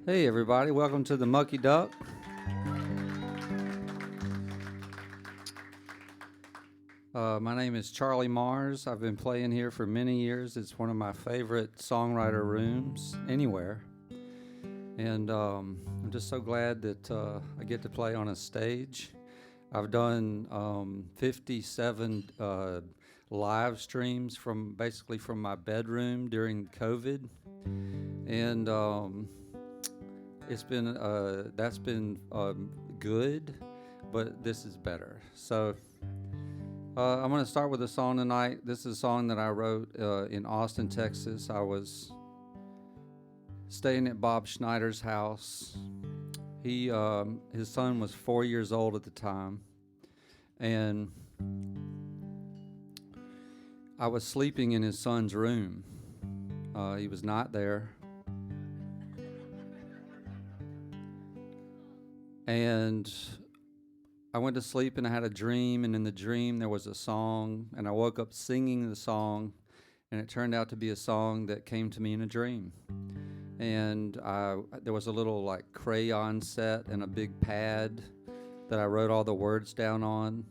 Hey everybody, welcome to the Mucky Duck. My name is Charlie Mars. I've been playing here for many years. It's one of my favorite songwriter rooms anywhere. And I'm just so glad that I get to play on a stage. I've done 57 live streams from my bedroom during COVID. And it's been that's been good, but this is better. So I'm going to start with a song tonight. This is a song that I wrote in Austin, Texas. I was staying at Bob Schneider's house. His son was 4 years old at the time, and I was sleeping in his son's room. He was not there. And I went to sleep and I had a dream, and in the dream there was a song, and I woke up singing the song, and it turned out to be a song that came to me in a dream. And there was a little like crayon set and a big pad that I wrote all the words down on.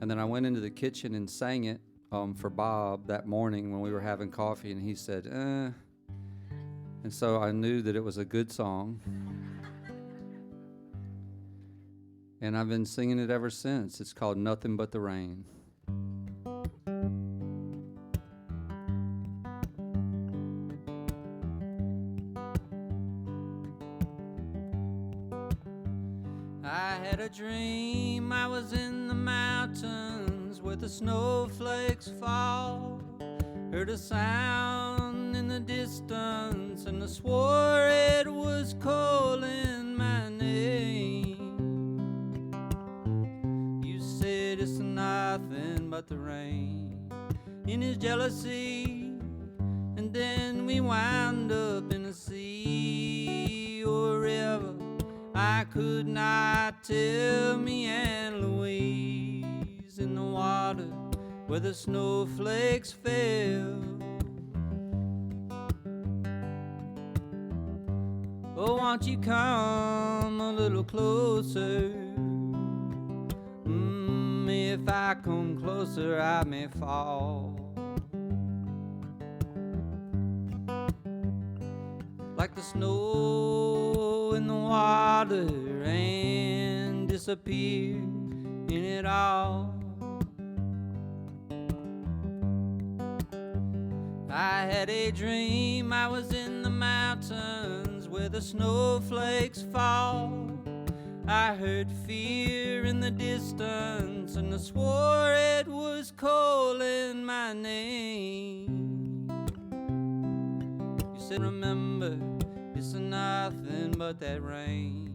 And then I went into the kitchen and sang it for Bob that morning when we were having coffee, and he said, And so I knew that it was a good song. And I've been singing it ever since. It's called Nothing But the Rain. I had a dream I was in the mountains where the snowflakes fall. Heard a sound in the distance and I swore it was calling my name. It's nothing but the rain in his jealousy, and then we wound up in the sea or river. I could not tell. Me and Louise in the water where the snowflakes fell. Oh, won't you come a little closer? If I come closer, I may fall. Like the snow in the water and disappear in it all. I had a dream I was in the mountains where the snowflakes fall. I heard fear in the distance and I swore it was calling my name. You said, remember, it's nothing but that rain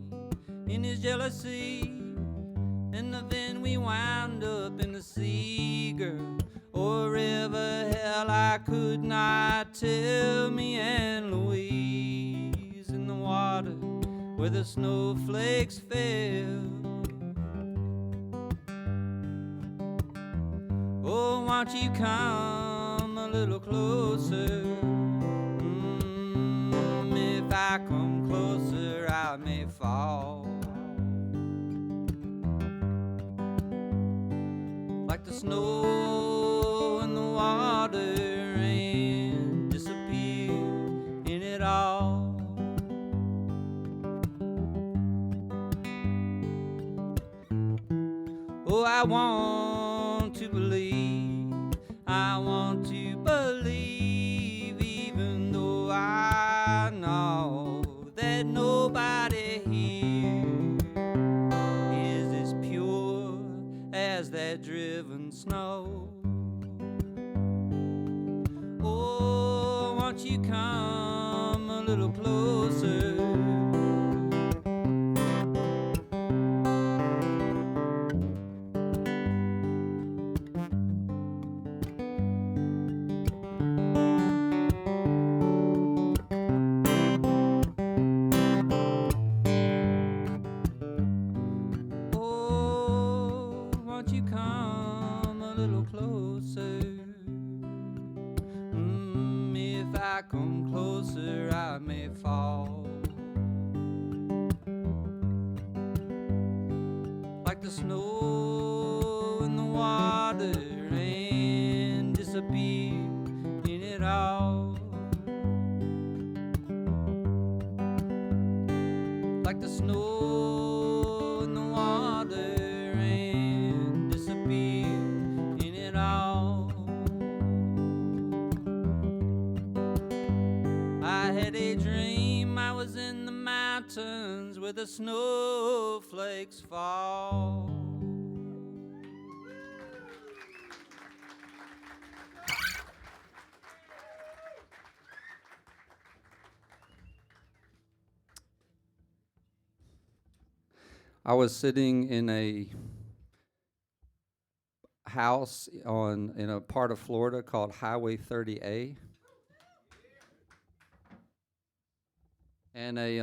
in his jealousy, and then we wound up in the sea, girl, or river. Hell, I could not tell. Me and Louise in the water where the snowflakes fell. Oh, won't you come a little closer? If I come closer, I may fall. Like the snow in the water and disappear in it all. Oh, I want to believe, even though I know that nobody here is as pure as that driven snow. Oh, won't you come a little closer? If I come closer, I may fall. like the snow in the water and disappear in it all. Like the snow in the water and disappear in it all. I had a dream I was in the mountains where the snowflakes fall. I was sitting in a house in a part of Florida called Highway 30A. And I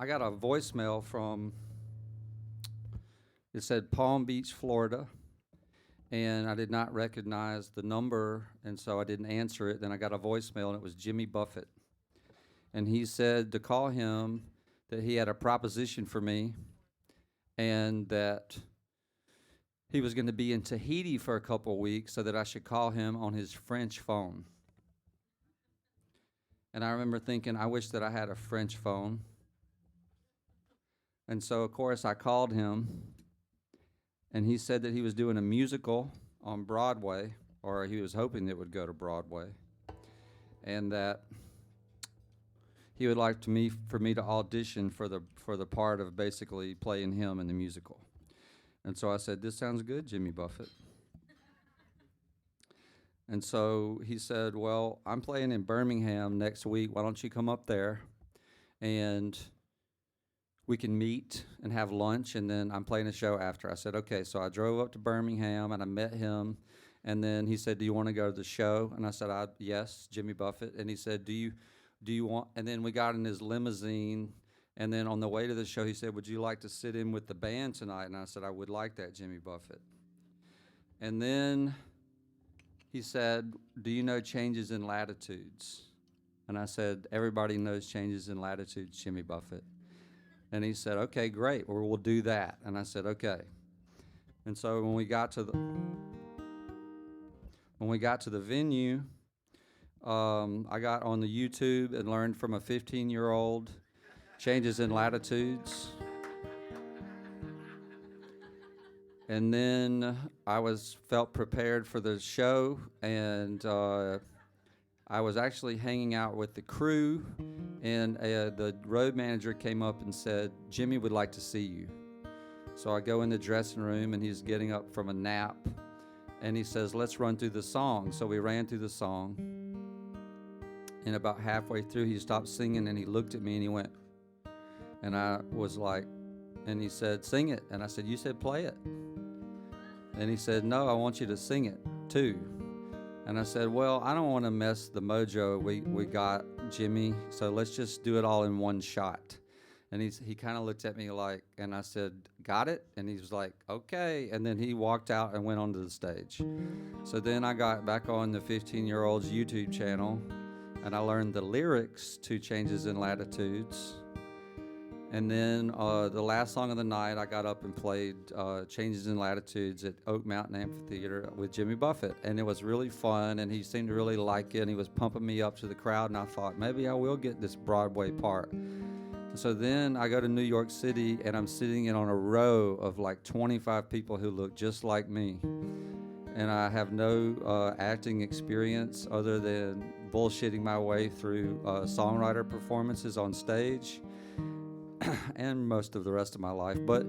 got a voicemail from, it said Palm Beach, Florida, and I did not recognize the number, and so I didn't answer it. Then I got a voicemail, and it was Jimmy Buffett. And he said to call him, that he had a proposition for me, and that he was going to be in Tahiti for a couple weeks, so that I should call him on his French phone. And I remember thinking, I wish that I had a French phone. And so, of course, I called him, and he said that he was doing a musical on Broadway, or he was hoping it would go to Broadway, and that he would like for me to audition for the part of basically playing him in the musical. And so I said, this sounds good, Jimmy Buffett. And so he said, well, I'm playing in Birmingham next week. Why don't you come up there and we can meet and have lunch, and then I'm playing a show after. I said, okay. So I drove up to Birmingham, and I met him. And then he said, do you want to go to the show? And I said, yes, Jimmy Buffett. And he said, do you want, and then we got in his limousine. And then on the way to the show, he said, would you like to sit in with the band tonight? And I said, I would like that, Jimmy Buffett. And then he said, do you know changes in latitudes? And I said, everybody knows changes in latitudes, Jimmy Buffett. And he said, okay, great, well, we'll do that. And I said, okay. And so when we got to the venue, I got on the YouTube and learned from a 15-year-old changes in latitudes. And then I felt prepared for the show, and I was actually hanging out with the crew, and the road manager came up and said, Jimmy would like to see you. So I go in the dressing room, and he's getting up from a nap, and he says, let's run through the song. So we ran through the song, and about halfway through, he stopped singing, and he looked at me, and he went, and I was like, and he said, sing it. And I said, you said play it. And he said, no, I want you to sing it too. And I said, well, I don't want to mess the mojo we got, Jimmy, so let's just do it all in one shot. And he kind of looked at me like, and I said, got it? And he was like, okay. And then he walked out and went onto the stage. So then I got back on the 15-year-old's YouTube channel, and I learned the lyrics to Changes in Latitudes. And then the last song of the night, I got up and played Changes in Latitudes at Oak Mountain Amphitheater with Jimmy Buffett. And it was really fun, and he seemed to really like it, and he was pumping me up to the crowd, and I thought, maybe I will get this Broadway part. So then I go to New York City, and I'm sitting in on a row of like 25 people who look just like me. And I have no acting experience other than bullshitting my way through songwriter performances on stage. And most of the rest of my life. But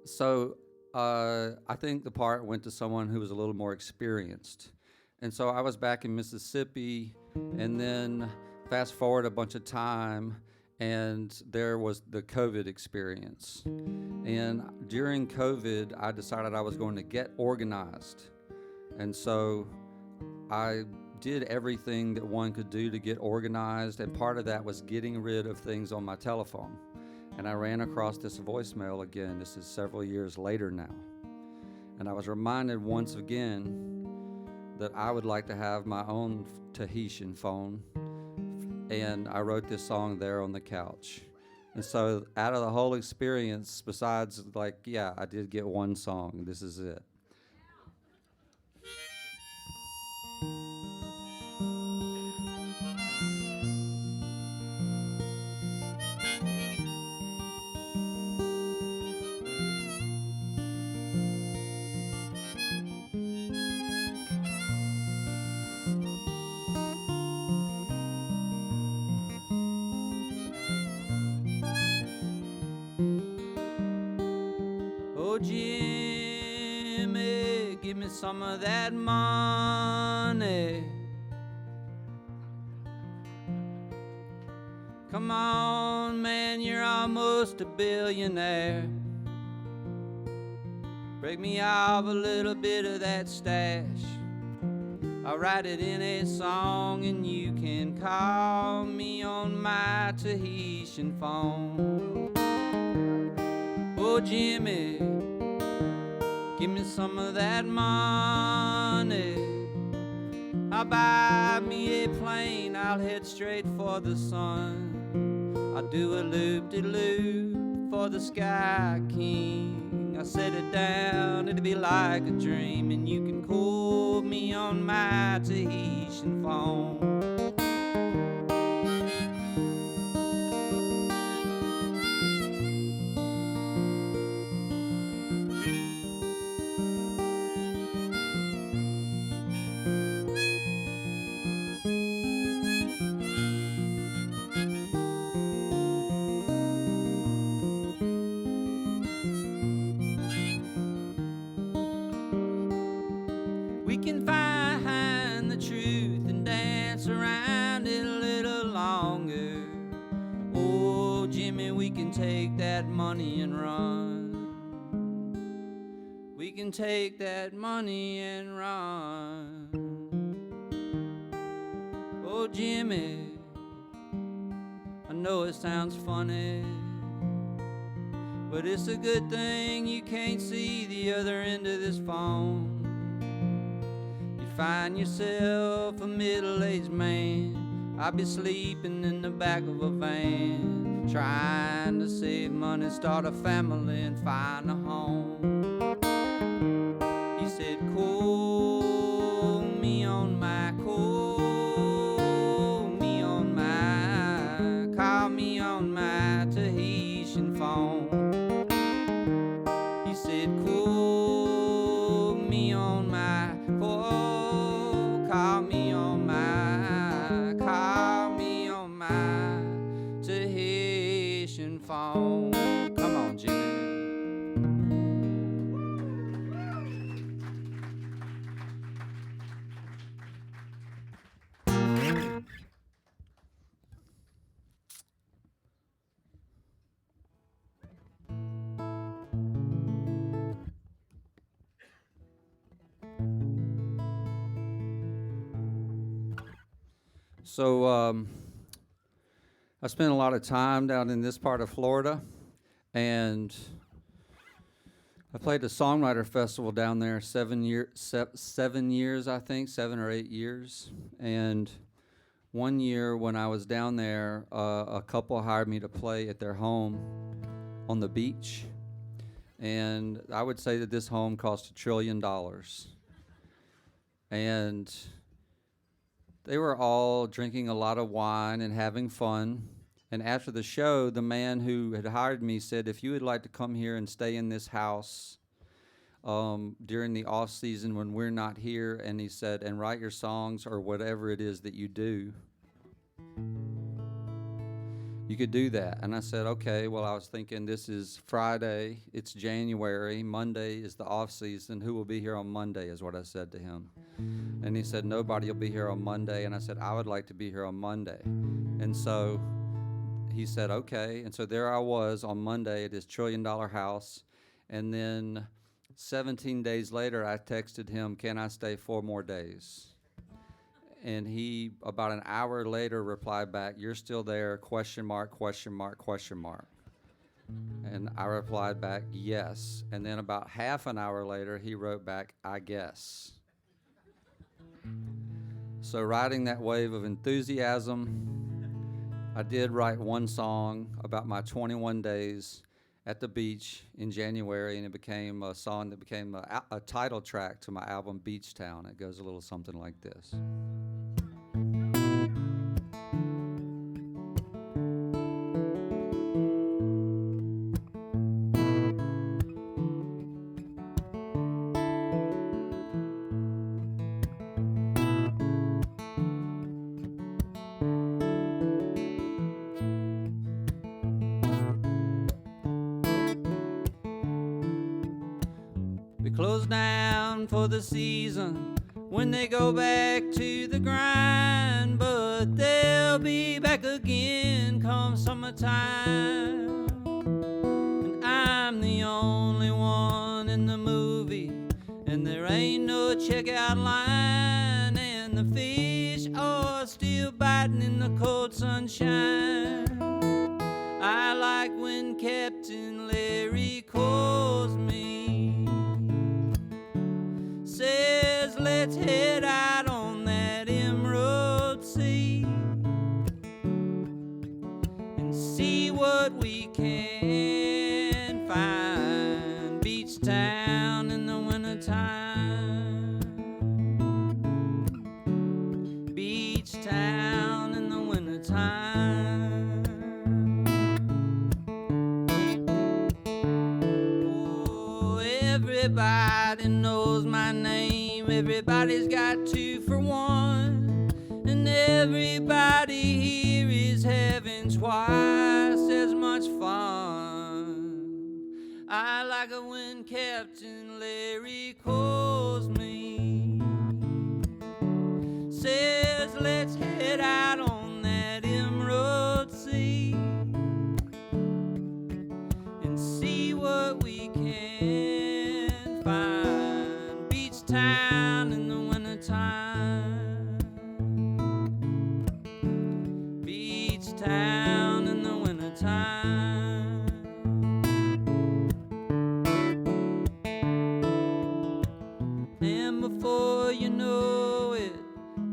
so I think the part went to someone who was a little more experienced. And so I was back in Mississippi, and then fast forward a bunch of time, and there was the COVID experience. And during COVID, I decided I was going to get organized. And so I did everything that one could do to get organized, and part of that was getting rid of things on my telephone. And I ran across this voicemail again. This is several years later now. And I was reminded once again that I would like to have my own Tahitian phone. And I wrote this song there on the couch. And so out of the whole experience, besides like, yeah, I did get one song. This is it. Oh, Jimmy, give me some of that money. Come on, man, you're almost a billionaire. Break me off a little bit of that stash. I'll write it in a song and you can call me on my Tahitian phone. Oh, Jimmy, give me some of that money. I'll buy me a plane, I'll head straight for the sun. I'll do a loop-de-loop for the Sky King. I'll set it down, it'll be like a dream, and you can call me on my Tahitian phone. We can find the truth and dance around it a little longer. Oh, Jimmy, we can take that money and run. We can take that money and run. Oh, Jimmy, I know it sounds funny, but it's a good thing you can't see the other end of this phone. Find yourself a middle-aged man. I'll be sleeping in the back of a van, trying to save money, start a family, and find a home. He said, call me on my, call me on my Tahitian phone. He said, call me on my, call me on my Tahitian phone. Come on, Jimmy. So I spent a lot of time down in this part of Florida, and I played a songwriter festival down there 7 years, I think, 7 or 8 years. And one year when I was down there, a couple hired me to play at their home on the beach. And I would say that this home cost $1 trillion. And they were all drinking a lot of wine and having fun. And after the show, the man who had hired me said, if you would like to come here and stay in this house during the off season when we're not here, and he said, and write your songs or whatever it is that you do, you could do that. And I said, okay. Well, I was thinking, this is Friday, it's January, Monday is the off season. Who will be here on Monday is what I said to him. And he said, nobody will be here on Monday. And I said, I would like to be here on Monday. And so he said, okay. And so there I was on Monday at his $1 trillion house. And then 17 days later, I texted him, can I stay 4 more days? And he, about an hour later, replied back, you're still there, question mark, question mark, question mark. And I replied back, yes. And then about half an hour later, he wrote back, I guess. So riding that wave of enthusiasm, I did write one song about my 21 days at the beach in January, and it became a song that became a title track to my album Beach Town. It goes a little something like this. We close down for the season when they go back to the grind, but they'll be back again come summertime. And I'm the only one in the movie, and there ain't no checkout line, and the fish are still biting in the cold sunshine. I like when Captain Larry calls me, says let's head out on that emerald sea and see what we can find. Beach town in the wintertime, beach town in the wintertime. Oh, everybody knows my name, everybody's got 2 for 1, and everybody here is having twice as much fun. I like it when Captain Larry calls me, says let's head out on that emerald sea and see what we can find. Beach town in the wintertime, beach town in the wintertime. And before you know it,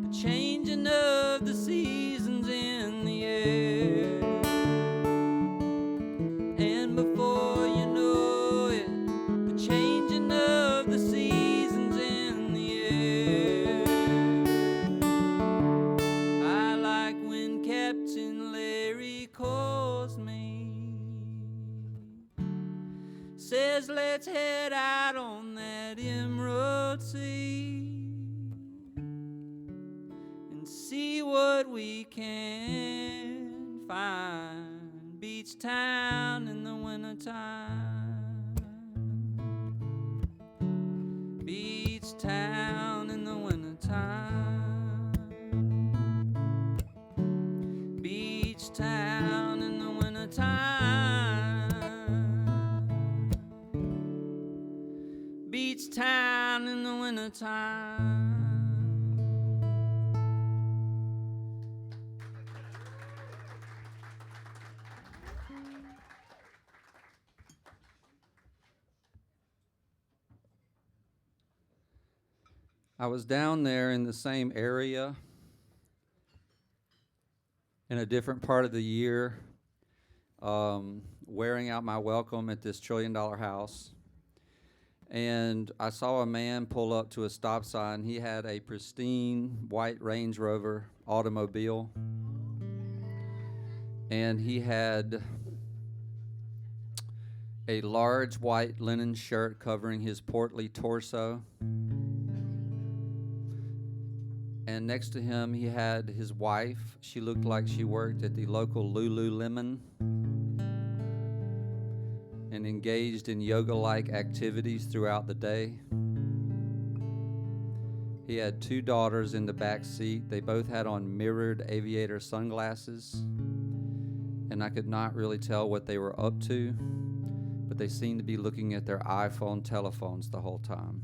the changing of the seasons in the air. And before you know it, the changing of the seasons in the air. I like when Captain Larry calls me, says let's head out on that emerald sea and see what we can find. Beach town in the wintertime, beach town in the wintertime, beach town in the wintertime, beach town in the wintertime. I was down there in the same area in a different part of the year, wearing out my welcome at this $1 trillion house. And I saw a man pull up to a stop sign. He had a pristine white Range Rover automobile, and he had a large white linen shirt covering his portly torso. And next to him, he had his wife. She looked like she worked at the local Lululemon and engaged in yoga-like activities throughout the day. He had 2 daughters in the back seat. They both had on mirrored aviator sunglasses, and I could not really tell what they were up to, but they seemed to be looking at their iPhone telephones the whole time.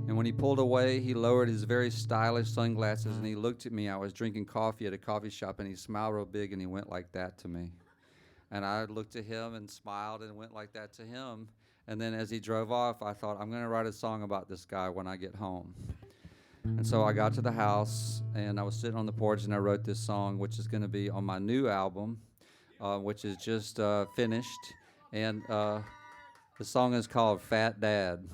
And when he pulled away, he lowered his very stylish sunglasses and he looked at me. I was drinking coffee at a coffee shop, and he smiled real big and he went like that to me. And I looked at him and smiled and went like that to him. And then as he drove off, I thought, I'm going to write a song about this guy when I get home. And so I got to the house, and I was sitting on the porch, and I wrote this song, which is going to be on my new album, which is just finished. And the song is called Fat Dad.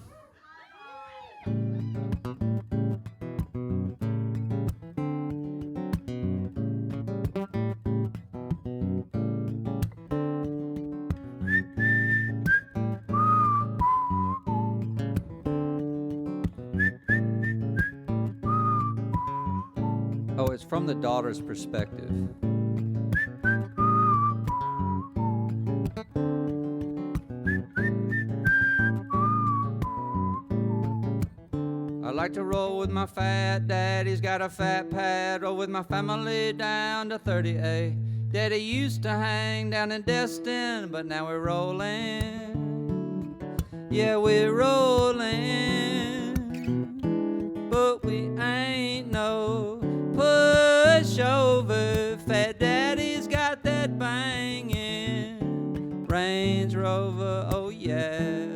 Oh, it's from the daughter's perspective. I like to roll with my fat dad, he's got a fat pad. Roll with my family down to 30A. Daddy used to hang down in Destin, but now we're rolling. Yeah, we're rolling, but we ain't no pushover. Fat Daddy's got that banging Range Rover, oh yeah.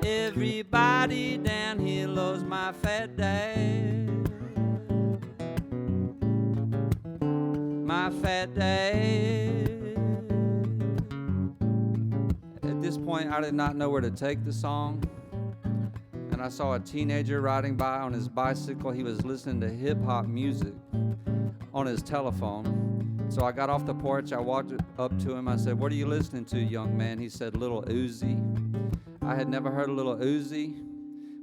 Everybody down here loves my fat dad. My fat dad. At this point, I did not know where to take the song. And I saw a teenager riding by on his bicycle. He was listening to hip-hop music on his telephone. So I got off the porch. I walked up to him. I said, "What are you listening to, young man?" He said, "Little Uzi." I had never heard of Little Uzi,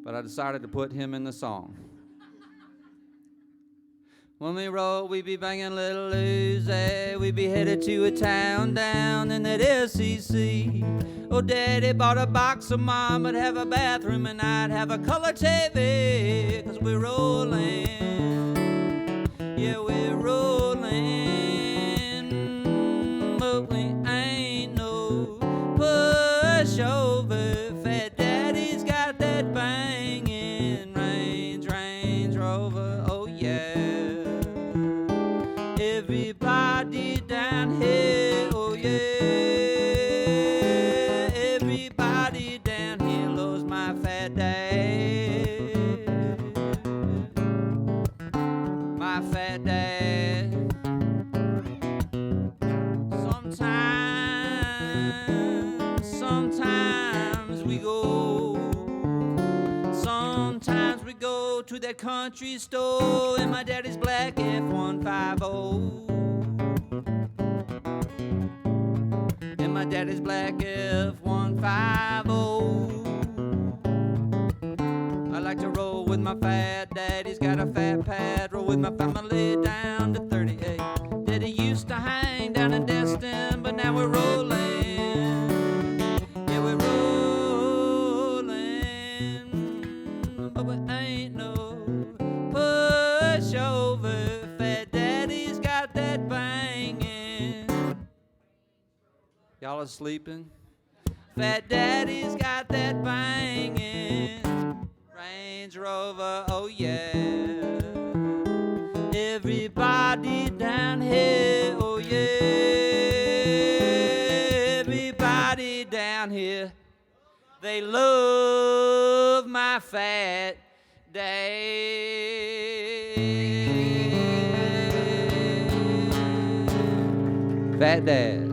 but I decided to put him in the song. When we roll, we be banging Little Uzi. We be headed to a town down in that SEC. Oh, Daddy bought a box of Mom would have a bathroom, and I'd have a color TV, 'cause we're rolling. Yeah, we're rolling, but we ain't no pushover. Fat Daddy's got that banging Range Rover, oh yeah. Everybody down here, oh yeah. Everybody down here loves my fat dad. My fat dad. Sometimes we go to that country store in my daddy's black F-150. In my daddy's black F-150. I like to roll with my fat dad, he's got a fat pad. Roll with my family down to 38. Daddy used to hang down in Destin, but now we're rolling. Yeah, we're rolling, but we ain't no pushover. Fat Daddy's got that banging. Y'all are sleeping? Fat Daddy's got that banging Range Rover, oh yeah. Everybody down here, oh yeah. Everybody down here, they love my fat dad. Fat Dad.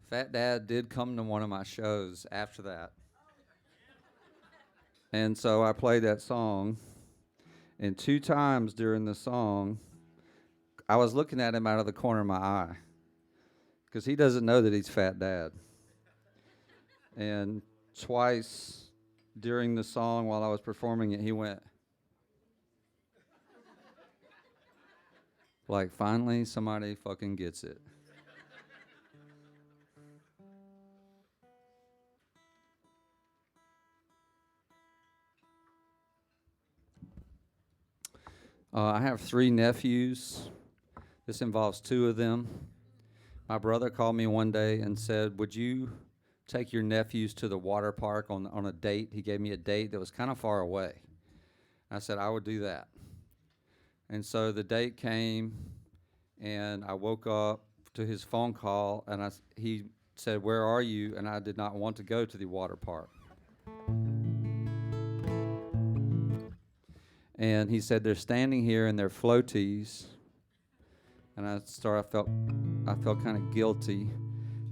Fat Dad did come to one of my shows after that. And so I played that song, and 2 times during the song, I was looking at him out of the corner of my eye, because he doesn't know that he's Fat Dad. And twice during the song while I was performing it, he went, like, finally somebody fucking gets it. I have 3 nephews. This involves 2 of them. My brother called me one day and said, "Would you take your nephews to the water park on a date?" He gave me a date that was kind of far away. I said, "I would do that." And so the date came, and I woke up to his phone call, and he said, "Where are you?" And I did not want to go to the water park. And he said, "They're standing here in their floaties." And I felt kind of guilty.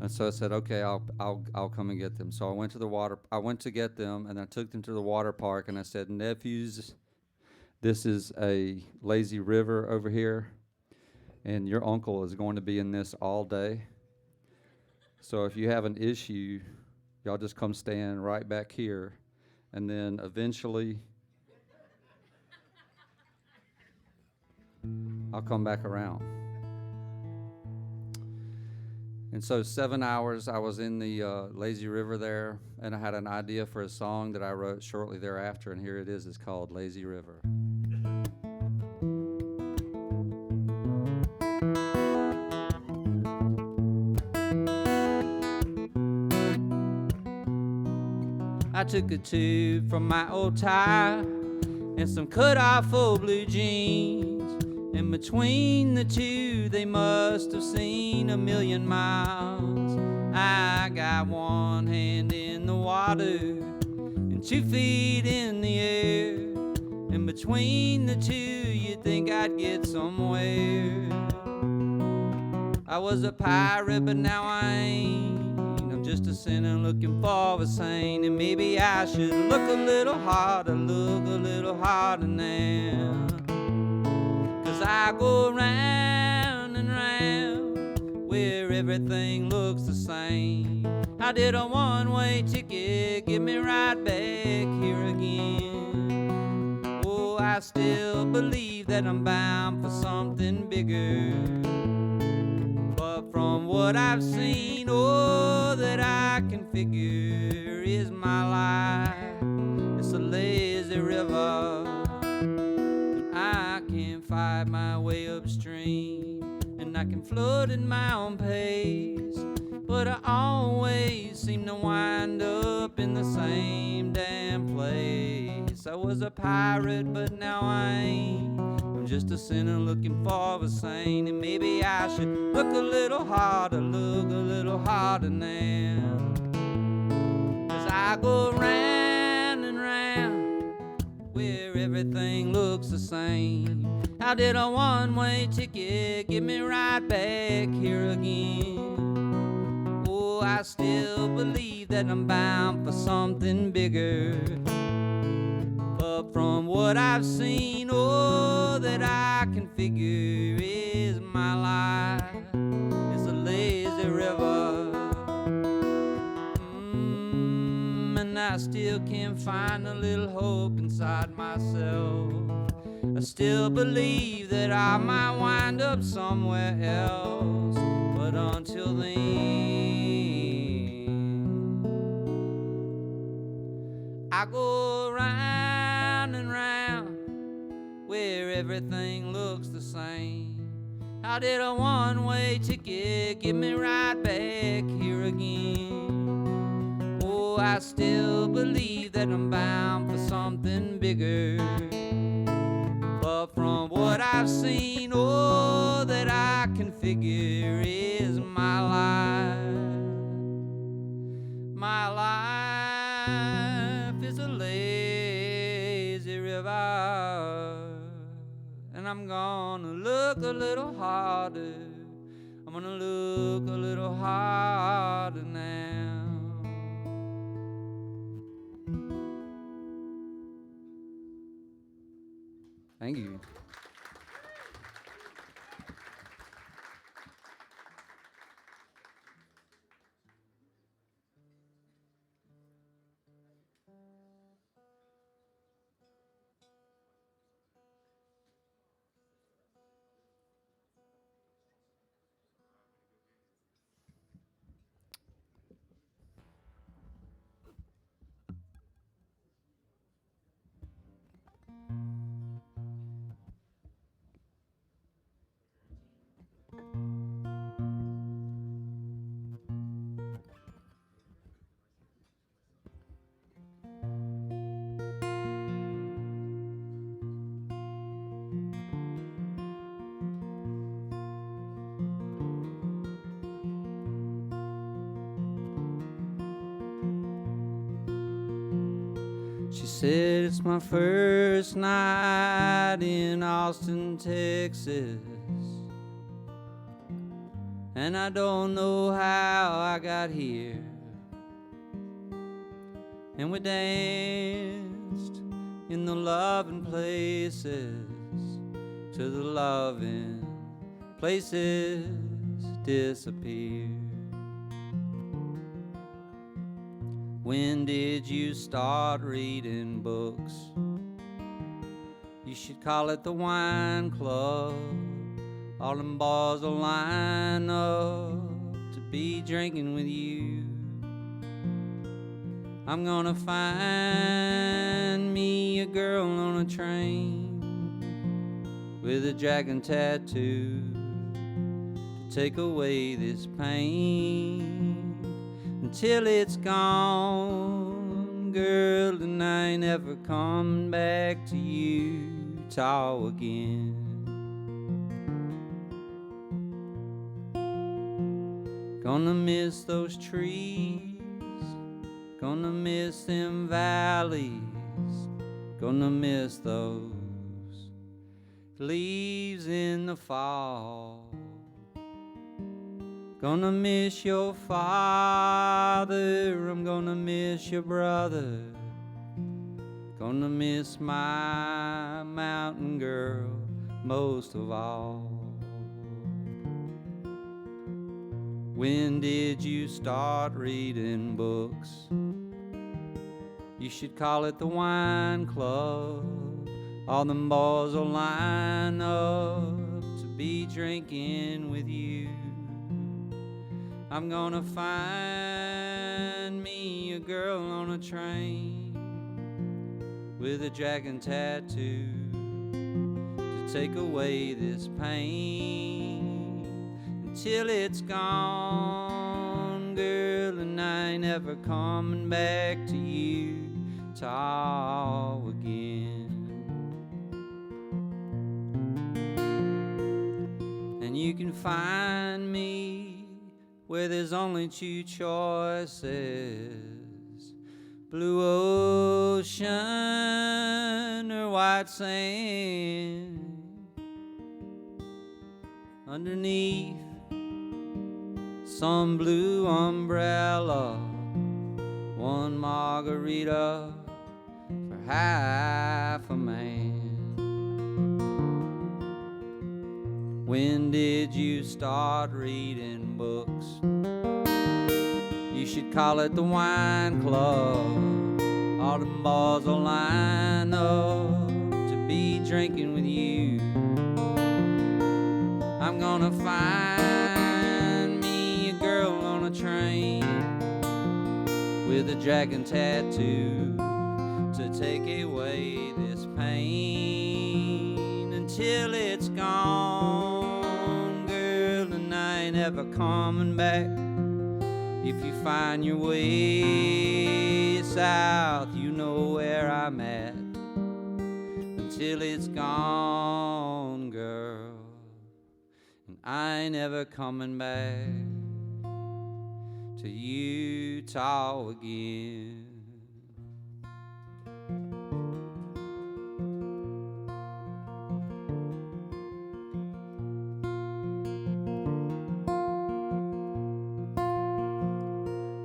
And so I said, "Okay, I'll come and get them." So I went to get them, and I took them to the water park, and I said, "Nephews, this is a lazy river over here, and your uncle is going to be in this all day. So if you have an issue, y'all just come stand right back here, and then eventually I'll come back around." And so 7 hours I was in the lazy river there, and I had an idea for a song that I wrote shortly thereafter, and here it is. It's called Lazy River. I took a tube from my old tie and some cut-off old blue jeans. And between the two, they must have seen a million miles. I got one hand in the water and 2 feet in the air. And between the two, you'd think I'd get somewhere. I was a pirate, but now I ain't. I'm just a sinner looking for a saint. And maybe I should look a little harder now. 'Cause I go round and round where everything looks the same. I did a one-way ticket, get me right back here again. Oh, I still believe that I'm bound for something bigger. But from what I've seen, all that I can figure is my life. It's a lazy river. I can fight my way upstream, and I can float at my own pace. But I always seem to wind up in the same damn place. I was a pirate, but now I ain't. I'm just a sinner looking for a saint. And maybe I should look a little harder now. 'Cause I go round and round where everything looks the same. I did a one-way ticket, get me right back here again. Oh, I still believe that I'm bound for something bigger. But from what I've seen, all that I can figure is my life. It's a lazy river. And I still can't find a little hope inside myself. I still believe that I might wind up somewhere else. But until then, I go round and round where everything looks the same. I did a one-way ticket, get me right back here again. Oh, I still believe that I'm bound for something bigger. But from what I've seen, all that I can figure is my life. My life is a lazy river. And I'm gonna look a little harder. I'm gonna look a little harder now. Thank you. said it's my first night in Austin, Texas, and I don't know how I got here. And we danced in the loving places till the loving places disappear. When did you start reading books? You should call it the wine club. All them boys will line up to be drinking with you. I'm gonna find me a girl on a train with a dragon tattoo to take away this pain until it's gone, girl, and I ain't ever coming back to Utah again. Gonna miss those trees, gonna miss them valleys, gonna miss those leaves in the fall. Gonna miss your father, I'm gonna miss your brother, gonna miss my mountain girl most of all. When did you start reading books? You should call it the wine club. All them boys will line up to be drinking with you. I'm gonna find me a girl on a train with a dragon tattoo to take away this pain until it's gone, girl, and I ain't ever coming back to Utah again. And you can find me where there's only two choices, blue ocean or white sand. Underneath some blue umbrella, one margarita for half a man. When did you start reading books? You should call it the wine club. All them boys will line up to be drinking with you. I'm gonna find me a girl on a train with a dragon tattoo to take away this pain until it's gone, girl, and I ain't ever coming back. If you find your way south, you know where I'm at until it's gone, girl, and I ain't ever coming back to Utah again.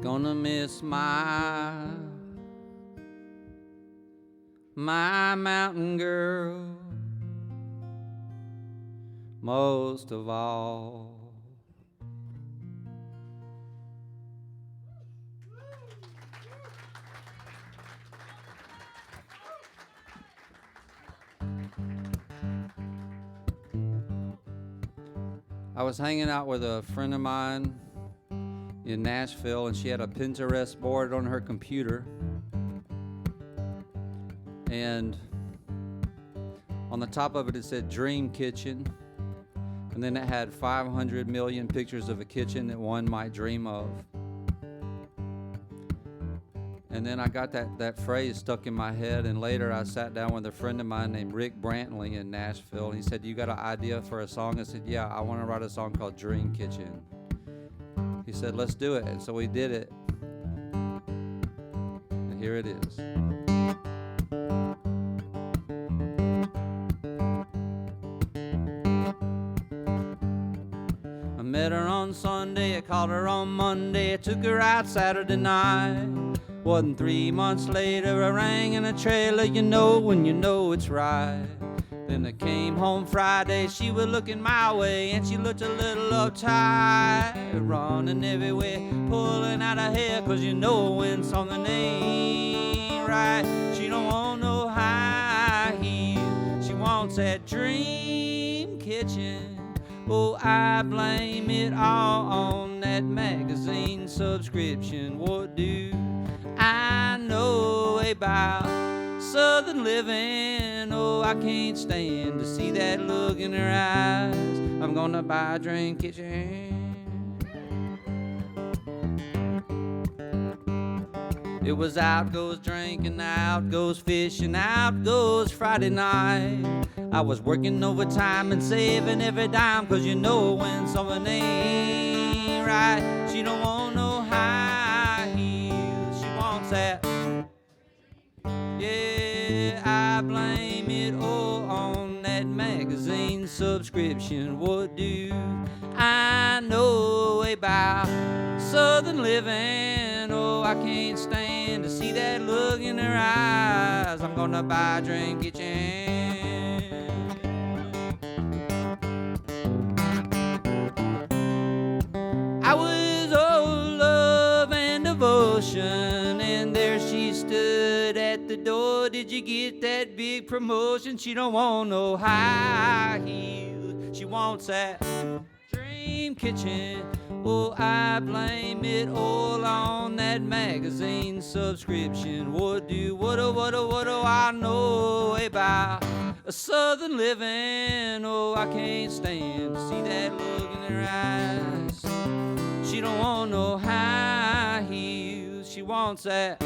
Gonna miss my mountain girl most of all. I was hanging out with a friend of mine in Nashville, and she had a Pinterest board on her computer, and on the top of it it said Dream Kitchen, and then it had 500 million pictures of a kitchen that one might dream of. And then I got that phrase stuck in my head, and later I sat down with a friend of mine named Rick Brantley in Nashville. He said, "You got an idea for a song?" I said, "Yeah, I want to write a song called Dream Kitchen." He said, "Let's do it." And so we did it. And here it is. met her on Sunday, I called her on Monday, I took her out Saturday night. Wasn't 3 months later, I rang in a trailer, you know when you know it's right. Then I came home Friday, she was looking my way, and she looked a little uptight, running everywhere, pulling out her hair, 'cause you know when something ain't right. She don't want no high heel, she wants that dream kitchen. Oh, I blame it all on that magazine subscription. What do I know about Southern living? Oh, I can't stand to see that look in her eyes. I'm gonna buy a dream kitchen. It was out goes drinking, out goes fishing, out goes Friday night. I was working overtime and saving every dime, 'cause you know when something ain't right. She don't want no high heels, she wants that. Yeah, I blame it all on that magazine subscription. What do I know about Southern living? Oh, I can't stand to see that look in her eyes. I'm gonna buy a dream kitchen. I was all love and devotion, and there she stood at the door. Did you get that big promotion? She don't want no high heels, she wants that dream kitchen. Oh, I blame it all on that magazine subscription. What do I know about Southern living? Oh, I can't stand to see that look in her eyes. She don't want no high heels, she wants that.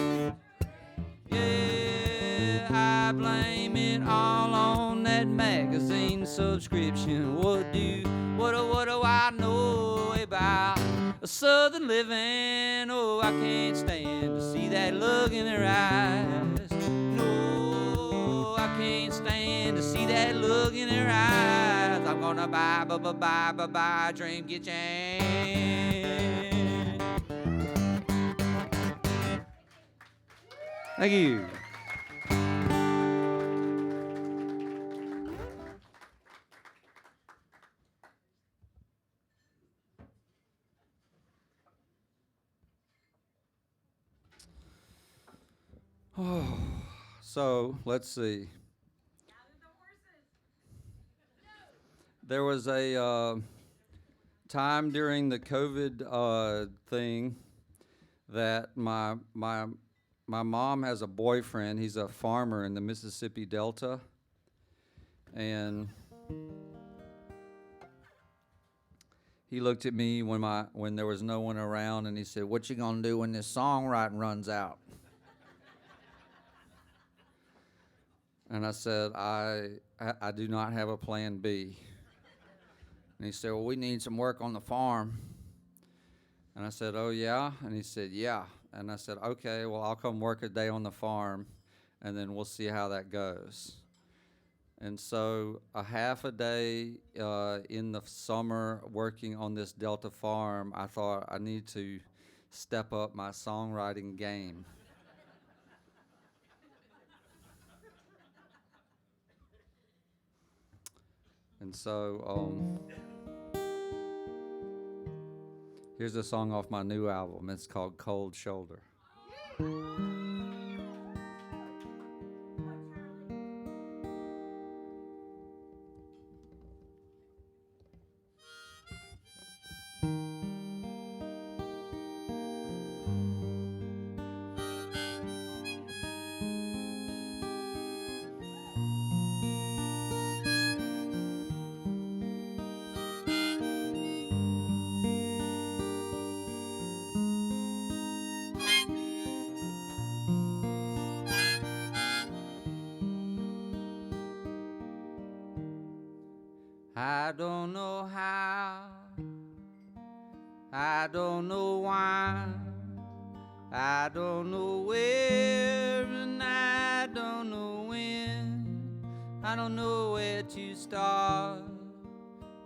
Yeah, I blame it all on that magazine subscription. What do I know about Southern living? Oh, I can't stand to see that look in her eyes. No, I can't stand to see that look in her eyes. I'm gonna buy a dream kitchen. Thank you. Oh, so let's see. There was a time during the COVID thing that my mom has a boyfriend. He's a farmer in the Mississippi Delta, and he looked at me when there was no one around, and he said, "What you gonna do when this songwriting runs out?" And I said, I do not have a plan B. And he said, "Well, we need some work on the farm." And I said, "Oh, yeah?" And he said, "Yeah." And I said, "Okay, well, I'll come work a day on the farm, and then we'll see how that goes." And so a half a day in the summer working on this Delta farm, I thought I need to step up my songwriting game. And so here's a song off my new album. It's called Cold Shoulder. I don't know how, I don't know why, I don't know where, and I don't know when. I don't know where to start,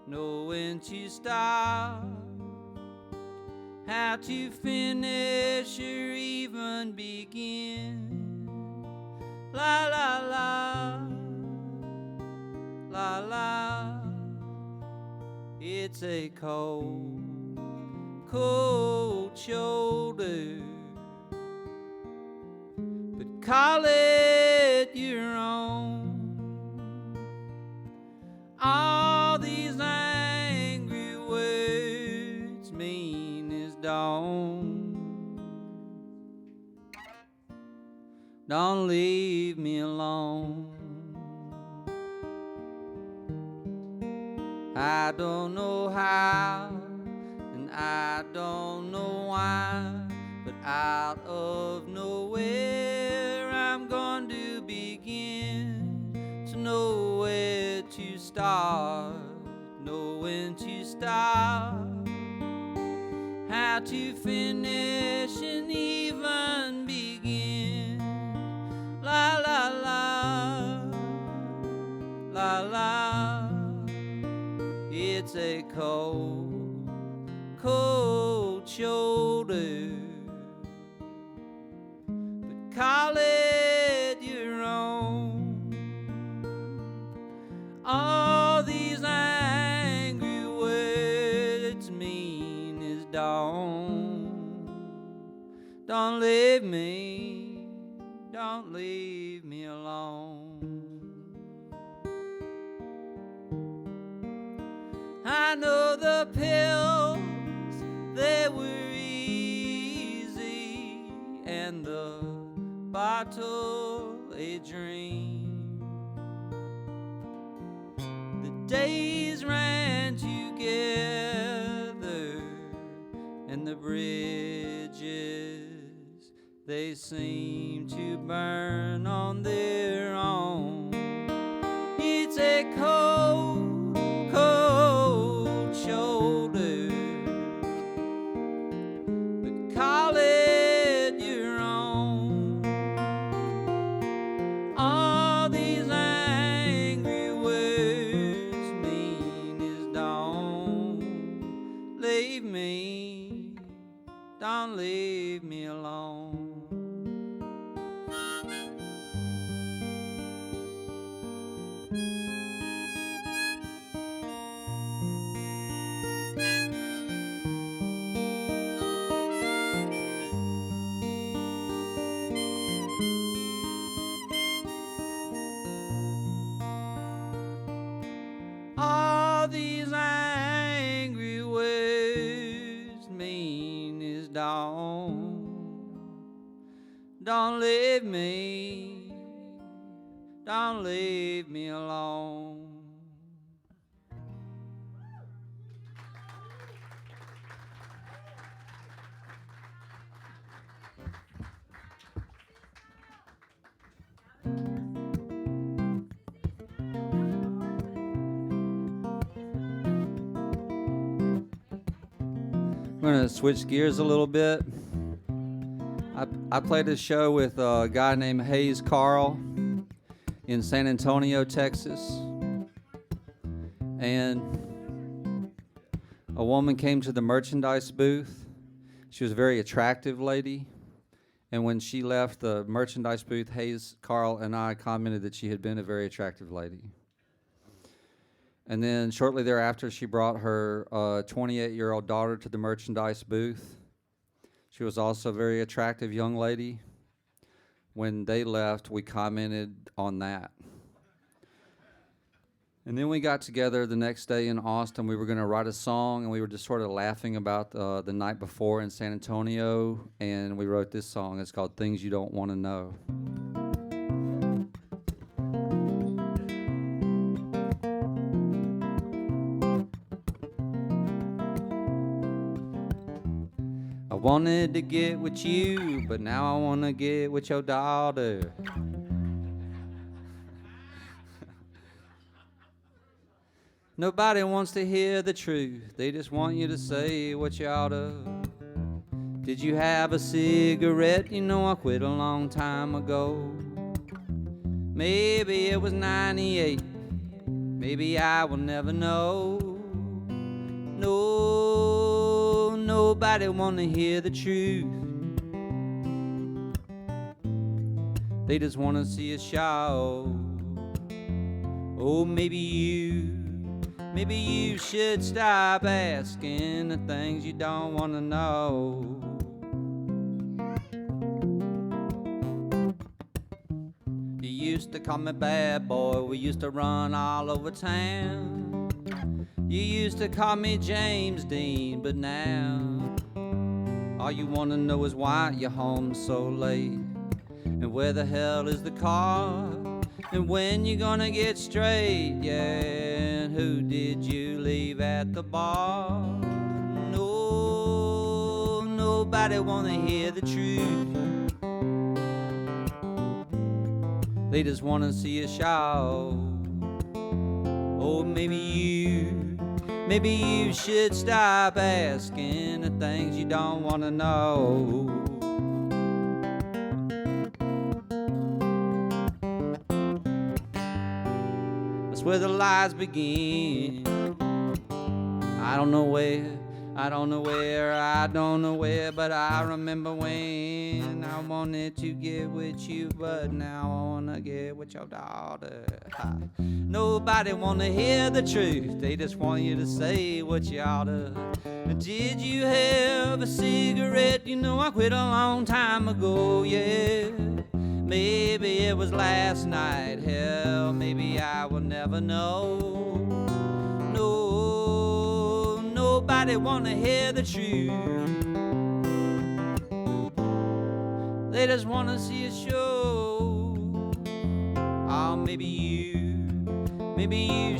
know when to stop, how to finish or even begin. La la la, la la. It's a cold, cold shoulder, but call it your own. All these angry words mean is don't leave me alone. I don't know how and I don't know why, but out of nowhere I'm going to begin to know where to start, know when to stop, how to finish and even begin. La la la, la la. It's a cold, cold shoulder, but call it your own. All these angry words mean is don't leave me, don't leave me alone. I know the pills, they were easy, and the bottle a dream. The days ran together, and the bridges, they seem to burn on their own. It's a cold, cold shoulder, but call it your own. All these angry words mean is don't leave me alone. All these angry words mean is don't leave me alone. I'm gonna switch gears a little bit. I played a show with a guy named Hayes Carl in San Antonio, Texas, and a woman came to the merchandise booth. She was a very attractive lady, and when she left the merchandise booth, Hayes Carl and I commented that she had been a very attractive lady. And then shortly thereafter, she brought her 28-year-old daughter to the merchandise booth. She was also a very attractive young lady. When they left, we commented on that. And then we got together the next day in Austin. We were going to write a song, and we were just sort of laughing about the night before in San Antonio, and we wrote this song. It's called Things You Don't Want to Know. I wanted to get with you, but now I want to get with your daughter. Nobody wants to hear the truth. They just want you to say what you ought to. Did you have a cigarette? You know I quit a long time ago. Maybe it was 98. Maybe I will never know. No, nobody wanna hear the truth. They just wanna see a show. Oh, maybe you should stop asking the things you don't wanna know. You used to call me bad boy, we used to run all over town. You used to call me James Dean, but now all you wanna know is why you're home so late, and where the hell is the car, and when you gonna get straight, yeah, and who did you leave at the bar? No, nobody wanna hear the truth. They just wanna see a show. Oh, maybe you should stop asking the things you don't wanna know. That's where the lies begin. I don't know where, but I remember when I wanted to get with you, but now I wanna get with your daughter. Nobody wanna hear the truth, they just want you to say what you oughta. Did you have a cigarette? You know I quit a long time ago, yeah. Maybe it was last night, hell, maybe I will never know. No, nobody wanna hear the truth. They just wanna see a show. Oh, maybe you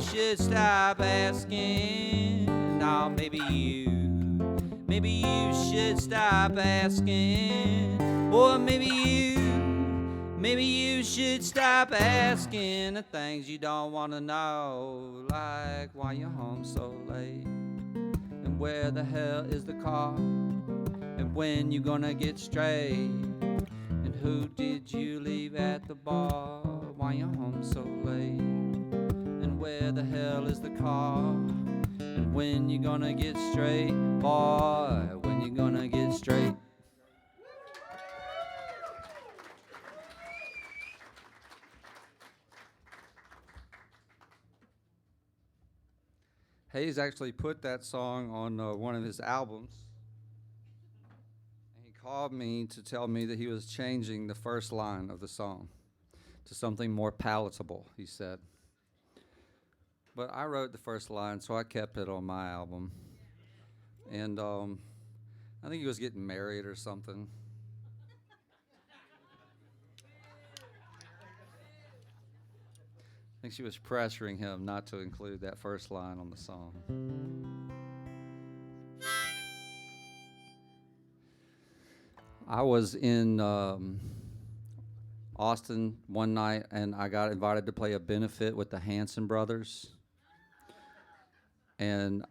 should stop asking. Oh, maybe you should stop asking. Or maybe you should stop asking the things you don't wanna know, like why you're home so late, and where the hell is the car, and when you gonna get straight, and who did you leave at the bar, why you're home so late, and where the hell is the car, and when you gonna get straight, boy, when you gonna get straight. Hayes actually put that song on one of his albums. And he called me to tell me that he was changing the first line of the song to something more palatable, he said. But I wrote the first line, so I kept it on my album. And I think he was getting married or something. I think she was pressuring him not to include that first line on the song. I was in Austin one night, and I got invited to play a benefit with the Hanson brothers. And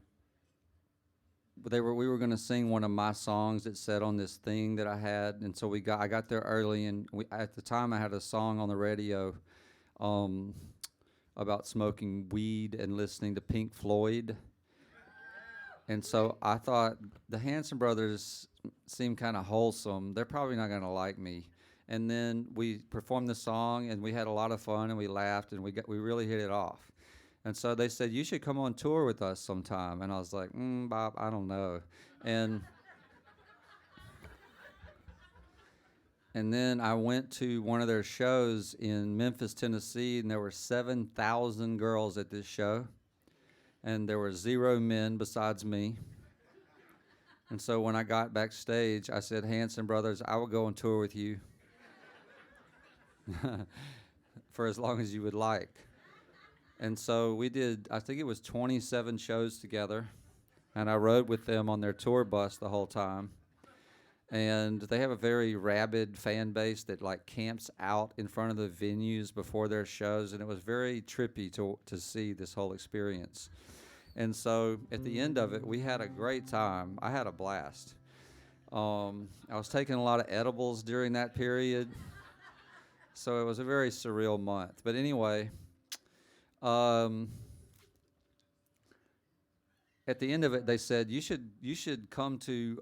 we were going to sing one of my songs that said on this thing that I had, and so I got there early, and at the time I had a song on the radio about smoking weed and listening to Pink Floyd. And so I thought, the Hanson brothers seem kind of wholesome. They're probably not going to like me. And then we performed the song, and we had a lot of fun, and we laughed, and we really hit it off. And so they said, you should come on tour with us sometime. And I was like, Bob, I don't know. And then I went to one of their shows in Memphis, Tennessee, and there were 7,000 girls at this show. And there were 0 men besides me. And so when I got backstage, I said, Hanson Brothers, I will go on tour with you for as long as you would like. And so we did, I think it was 27 shows together. And I rode with them on their tour bus the whole time. And they have a very rabid fan base that like camps out in front of the venues before their shows, and it was very trippy to see this whole experience. And so at the end of it, we had a great time. I had a blast. I was taking a lot of edibles during that period, so it was a very surreal month. But anyway, at the end of it, they said you should come to.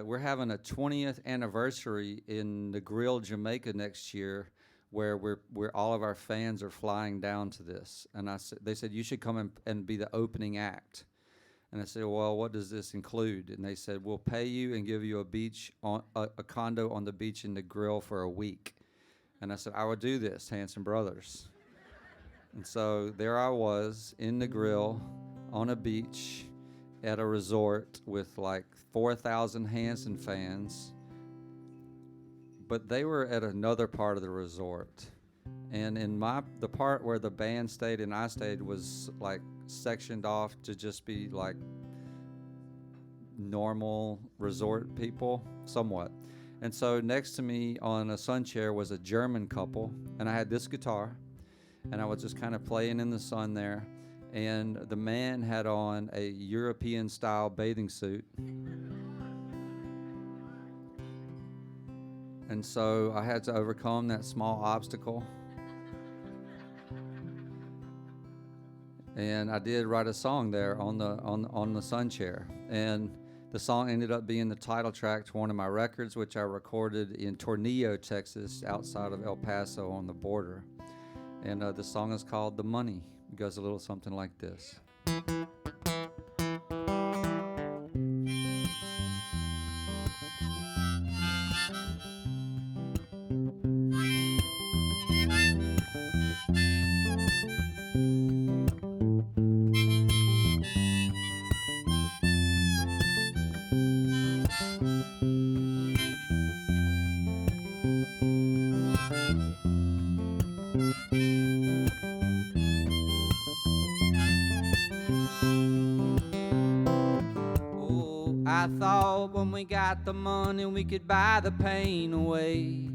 We're having a 20th anniversary in the Grill, Jamaica next year, where we're all of our fans are flying down to this. And they said you should come and be the opening act. And I said, well, what does this include? And they said, we'll pay you and give you a condo on the beach in the Grill for a week. And I said, I would do this, Hanson Brothers. And so there I was in the Grill on a beach at a resort with like 4,000 Hanson fans. But they were at another part of the resort. And in the part where the band stayed and I stayed was like sectioned off to just be like normal resort people, somewhat. And so next to me on a sun chair was a German couple, and I had this guitar, and I was just kind of playing in the sun there. And the man had on a European-style bathing suit. And so I had to overcome that small obstacle. And I did write a song there on the sun chair. And the song ended up being the title track to one of my records, which I recorded in Tornillo, Texas, outside of El Paso on the border. And the song is called The Money. It goes a little something like this. I thought when we got the money we could buy the pain away.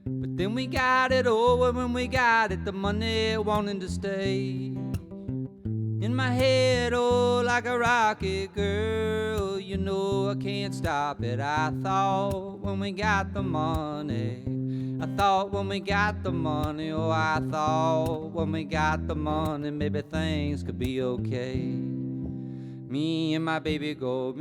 But then we got it over when we got it, the money wanting to stay. In my head, oh, like a rocket, girl, you know I can't stop it. I thought when we got the money, I thought when we got the money, oh, I thought when we got the money, maybe things could be okay. Me and my baby go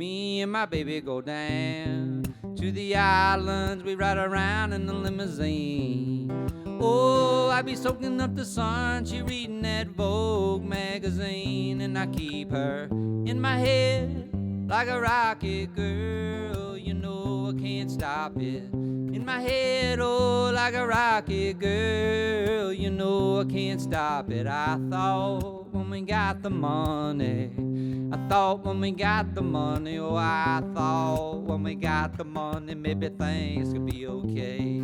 down to the islands. We ride around in the limousine. Oh, I be soaking up the sun, she reading that Vogue magazine. And I keep her in my head like a rocket, girl, you know I can't stop it. In my head, oh, like a rocket, girl, you know I can't stop it. I thought when we got the money, I thought when we got the money, oh, I thought when we got the money, maybe things could be okay.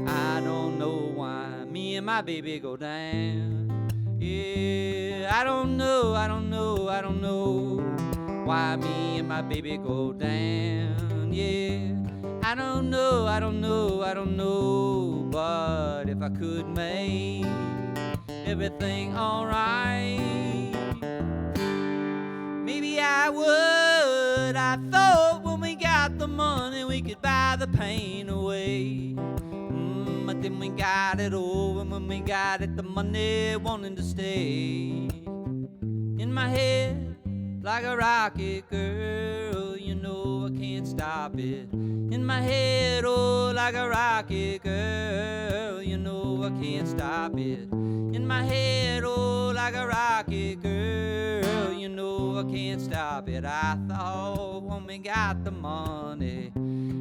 I don't know why me and my baby go down. Yeah, I don't know why me and my baby go down. Yeah, I don't know, but if I could make everything alright, maybe I would. I thought when we got the money we could buy the pain away. But then we got it over when we got it, the money wanting to stay. In my head like a rocket, girl, you know I can't stop it. In my head, oh, like a rocket, girl, you know I can't stop it. In my head, oh, like a rocket, girl, you know I can't stop it. I thought when we got the money,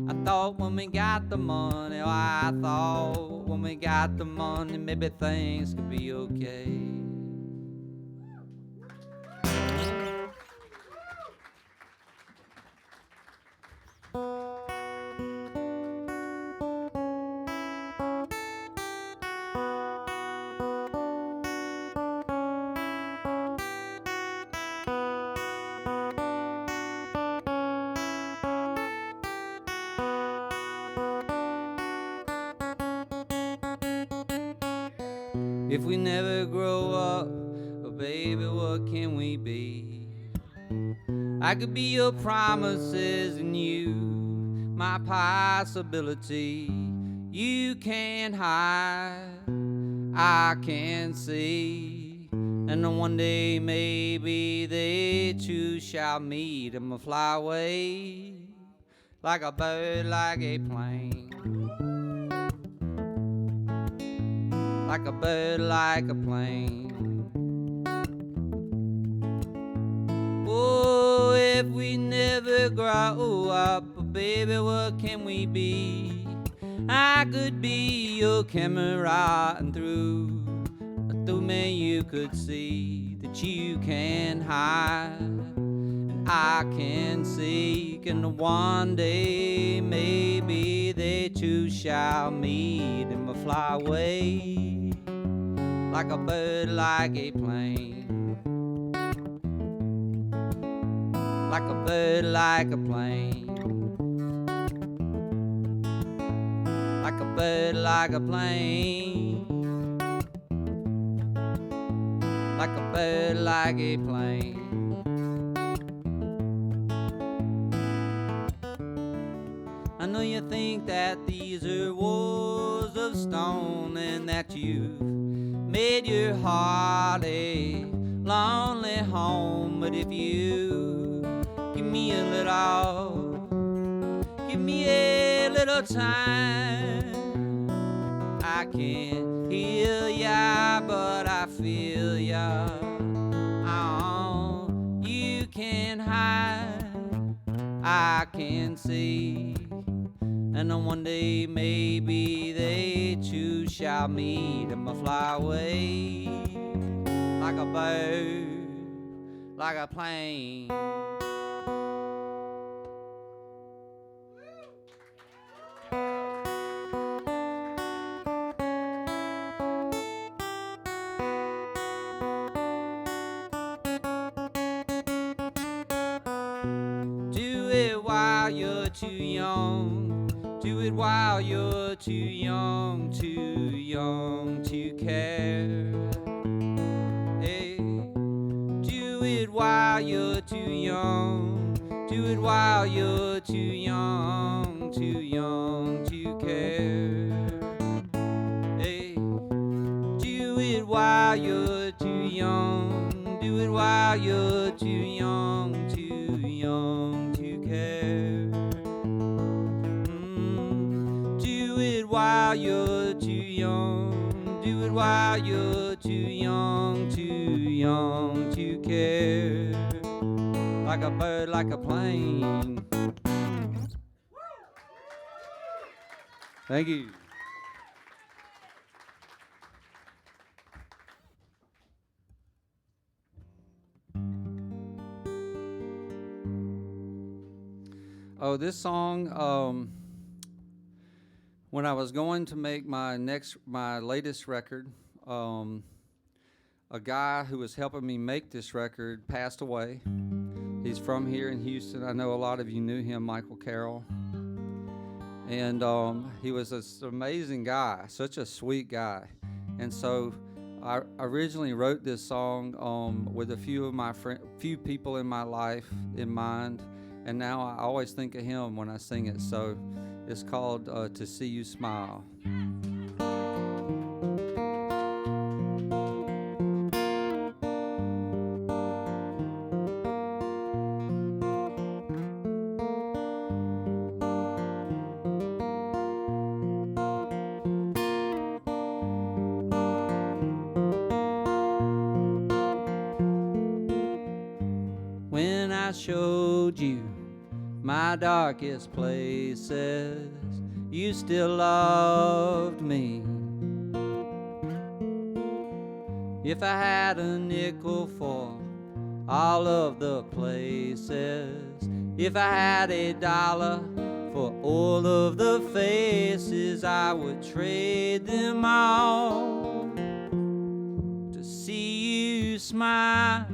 I thought when we got the money, oh, I thought when we got the money, maybe things could be okay. If we never grow up, oh baby, what can we be? I could be your promises and you, my possibility. You can't hide, I can see. And then one day maybe they two shall meet and will fly away like a bird, like a plane. Like a bird, like a plane. Oh, if we never grow up, baby, what can we be? I could be your camera, and through me you could see that you can hide and I can seek, and one day maybe they two shall meet and will fly away like a bird, like a plane. Like a bird, like a plane. Like a bird, like a plane. Like a bird, like a plane. I know you think that these are walls of stone and that you've made your heart a lonely home, but if you give me a little time, I can't heal ya, but I feel ya. Oh, you can hide, I can see, and then one day maybe they two shall meet and will fly away like a bird, like a plane. Do it while you're too young. Do it while you're too young to care. Hey, do it while you're too young. Do it while you're too young to care. Hey, do it while you're too young. Do it while you're too young to care. Do it while you're too young. Do it while you're too young to care. Like a bird, like a plane. Thank you. Oh, this song, when I was going to make my latest record, a guy who was helping me make this record passed away. He's from here in Houston. I know a lot of you knew him, Michael Carroll. And he was an amazing guy, such a sweet guy. And so I originally wrote this song with a few people in my life in mind. And now I always think of him when I sing it. So it's called To See You Smile. When I showed you my darkest places, you still loved me. If I had a nickel for all of the places, if I had $1 for all of the faces, I would trade them all to see you smile.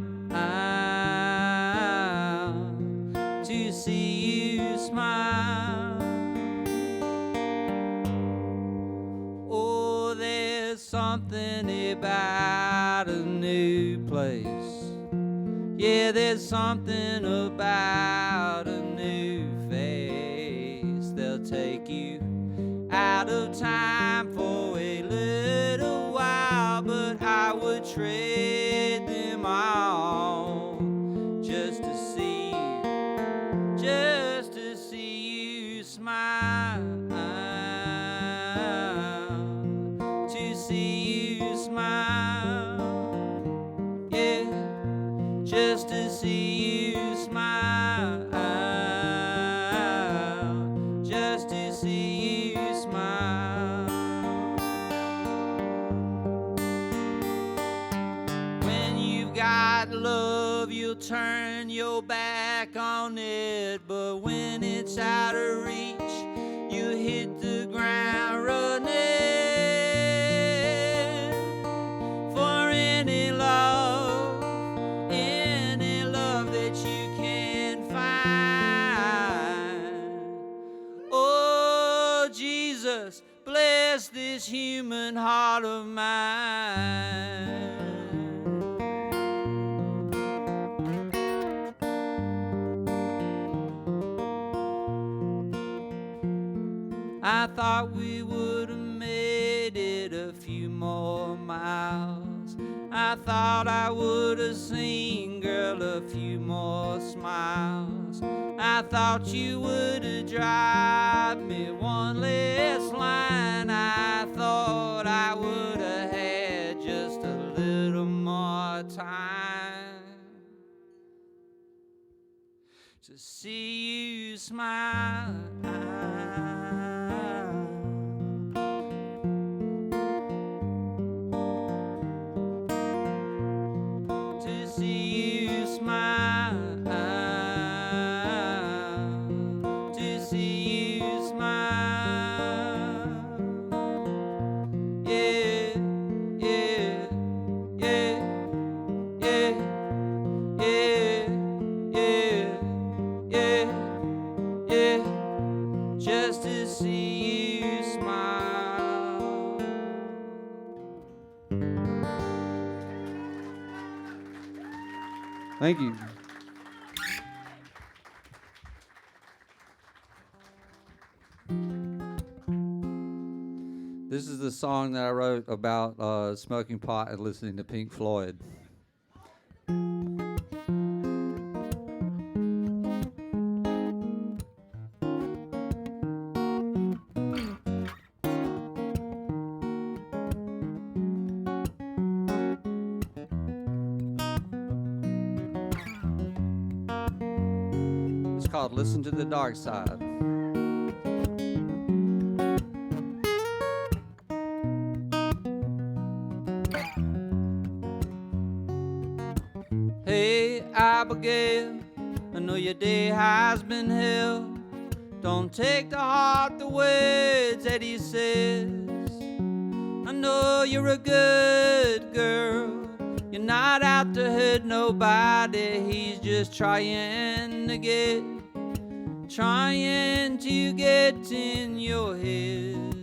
To see you smile. Oh, there's something about a new place. Yeah, there's something about a new face. They'll take you out of time for a little while, but I would trade my all, just to see you smile, to see you smile, yeah, just to see you smile, just to see you smile. When you've got love, you'll turn your back on it, but when it's out of reach, you hit the ground running. For any love that you can find. Oh, Jesus, bless this human heart of mine. I thought we would have made it a few more miles. I thought I would have seen, girl, a few more smiles. I thought you would have dropped me one less line. I thought I would have had just a little more time to see you smile. To see you smile, to see you smile, yeah, yeah, yeah, yeah, yeah, yeah, yeah, yeah, just to see you smile. Thank you. This is the song that I wrote about smoking pot and listening to Pink Floyd. It's called Listen to the Dark Side. Hey, Abigail, I know your day has been hell. Don't take to heart the words that he says. I know you're a good girl. You're not out to hurt nobody. He's just trying to get in your head.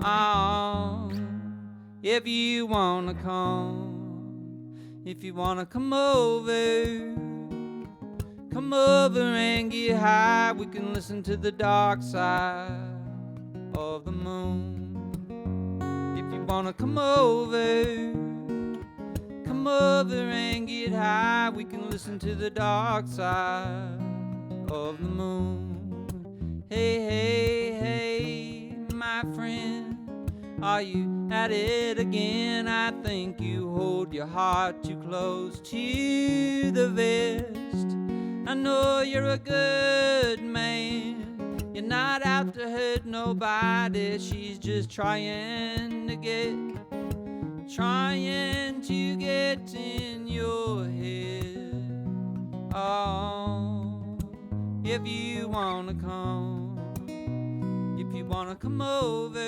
Oh, if you wanna come over and get high. We can listen to the dark side of the moon. If you wanna come over and get high. We can listen to the dark side of the moon. Hey, hey, hey, my friend, are you at it again? I think you hold your heart too close to the vest. I know you're a good man. You're not out to hurt nobody. She's just trying to get in your head. Oh, if you wanna come over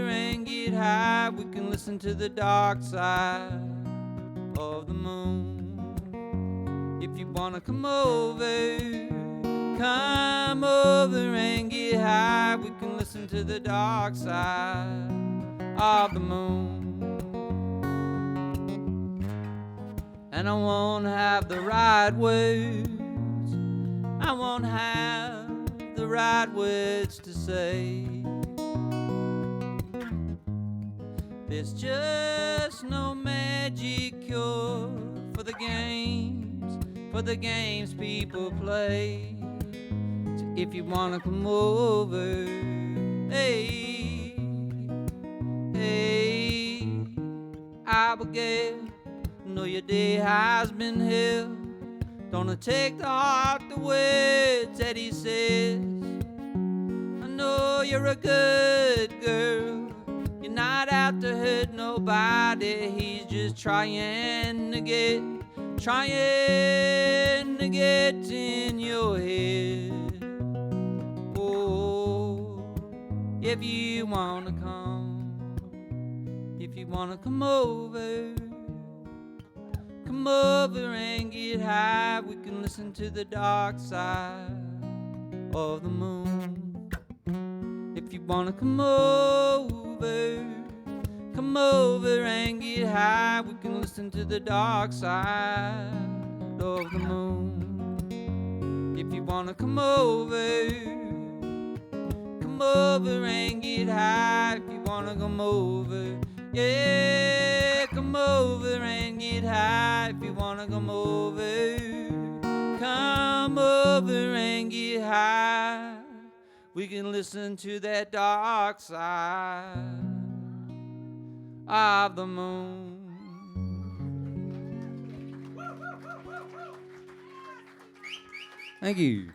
and get high. We can listen to the dark side of the moon. If you wanna come over and get high. We can listen to the dark side of the moon. And I won't have the right words. I won't have the right words to say. There's just no magic cure for the games people play. So if you wanna come over, hey, hey, Abigail, know your day has been hell. Don't take to heart the words that he says. I know you're a good girl, you're not out to hurt nobody. He's just trying to get in your head. Oh, if you wanna come over and get high. We can listen to the dark side of the moon. If you wanna come over and get high. We can listen to the dark side of the moon. If you wanna come over and get high. If you wanna come over, yeah, come over and get high. If you wanna come over and get high. We can listen to that dark side of the moon. Thank you.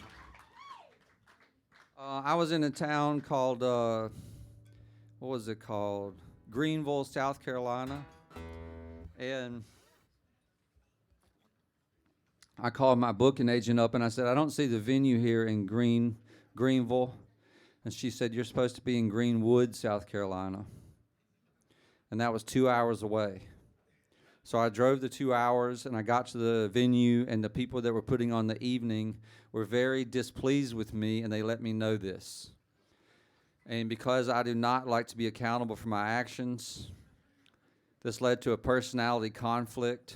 I was in a town called, what was it called? Greenville, South Carolina. And I called my booking agent up and I said, I don't see the venue here in Greenville. And she said, you're supposed to be in Greenwood, South Carolina. And that was 2 hours away. So I drove the 2 hours and I got to the venue, and the people that were putting on the evening were very displeased with me, and they let me know this. And because I do not like to be accountable for my actions, this led to a personality conflict,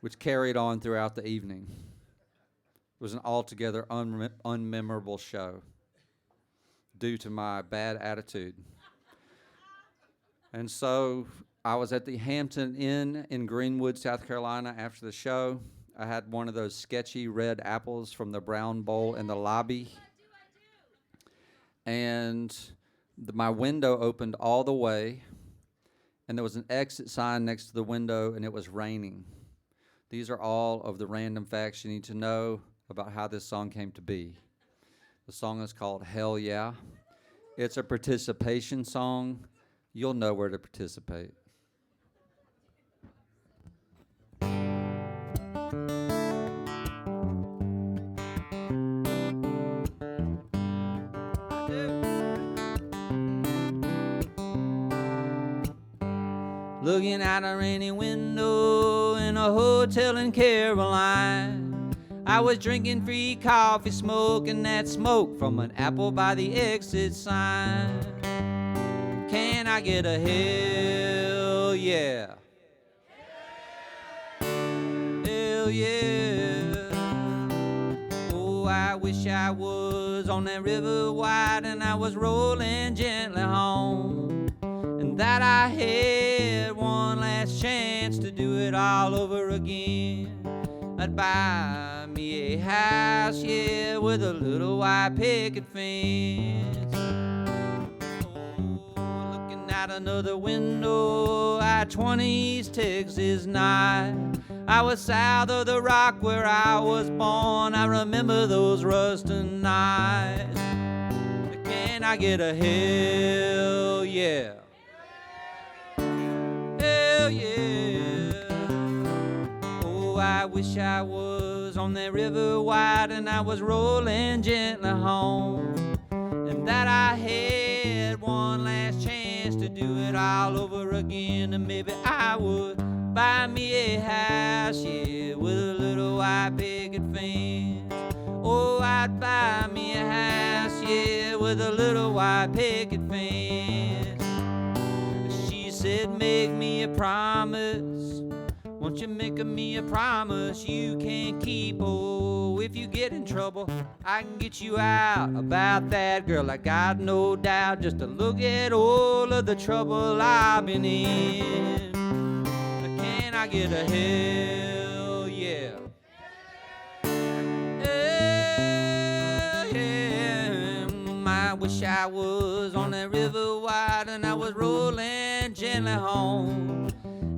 which carried on throughout the evening. It was an altogether unmemorable show due to my bad attitude. And so I was at the Hampton Inn in Greenwood, South Carolina after the show. I had one of those sketchy red apples from the Brown Bowl in the lobby. And my window opened all the way, and there was an exit sign next to the window, and it was raining. These are all of the random facts you need to know about how this song came to be. The song is called Hell Yeah. It's a participation song. You'll know where to participate. Looking out a rainy window in a hotel in Caroline. I was drinking free coffee, smoking that smoke from an apple by the exit sign. Can I get a hell yeah? Hell yeah. Oh, I wish I was on that river wide and I was rolling gently home, and that I had one last chance to do it all over again. I'd buy me a house, yeah, with a little white picket fence. Oh, looking out another window, I-20's Texas night. I was south of the rock where I was born. I remember those rusting nights. Can I get a hell yeah? Hell yeah. Oh, I wish I was on that river wide and I was rolling gently home, and that I had one last chance to do it all over again. And maybe I would buy me a house, yeah, with a little white picket fence. Oh, I'd buy me a house, yeah, with a little white picket fence. She said, make me a promise, won't won't you make me a promise you can't keep? Oh, if you get in trouble, I can get you out. About that, girl, I got no doubt. Just to look at all of the trouble I've been in. Can I get a hell yeah? Hell yeah. I wish I was on that river wide and I was rolling gently home.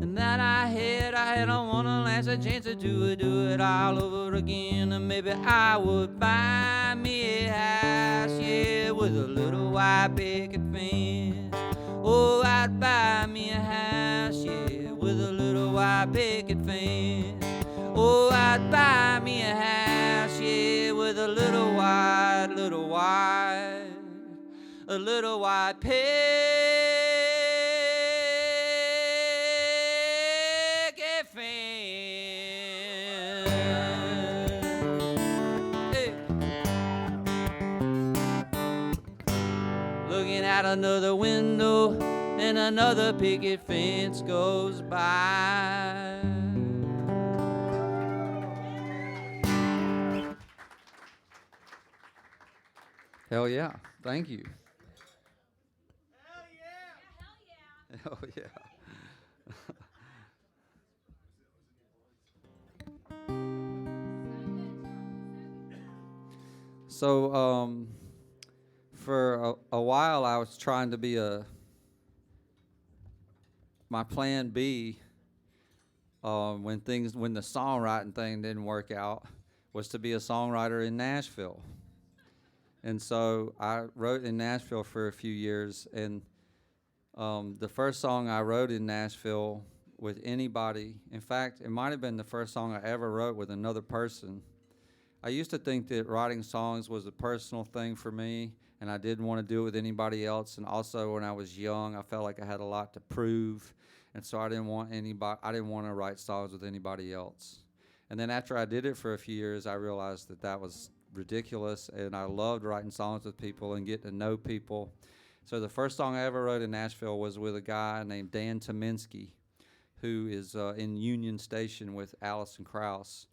And that I had a one last chance to do it all over again. And maybe I would buy me a house, yeah, with a little white picket fence. Oh, I'd buy me a house, yeah, with a little white picket fence. Oh, I'd buy me a house, yeah, with a little white picket fence. Hey. Looking out another window and another picket fence goes by. Hell yeah. Thank you. Hell yeah. So, for a while, I was trying to be my plan B, when the songwriting thing didn't work out, was to be a songwriter in Nashville. And so I wrote in Nashville for a few years, and the first song I wrote in Nashville with anybody, in fact, it might have been the first song I ever wrote with another person. I used to think that writing songs was a personal thing for me, and I didn't want to do it with anybody else. And also, when I was young, I felt like I had a lot to prove, and so I didn't want to write songs with anybody else. And then after I did it for a few years, I realized that was ridiculous, and I loved writing songs with people and getting to know people. So the first song I ever wrote in Nashville was with a guy named Dan Tominski, who is in Union Station with Alison Krauss,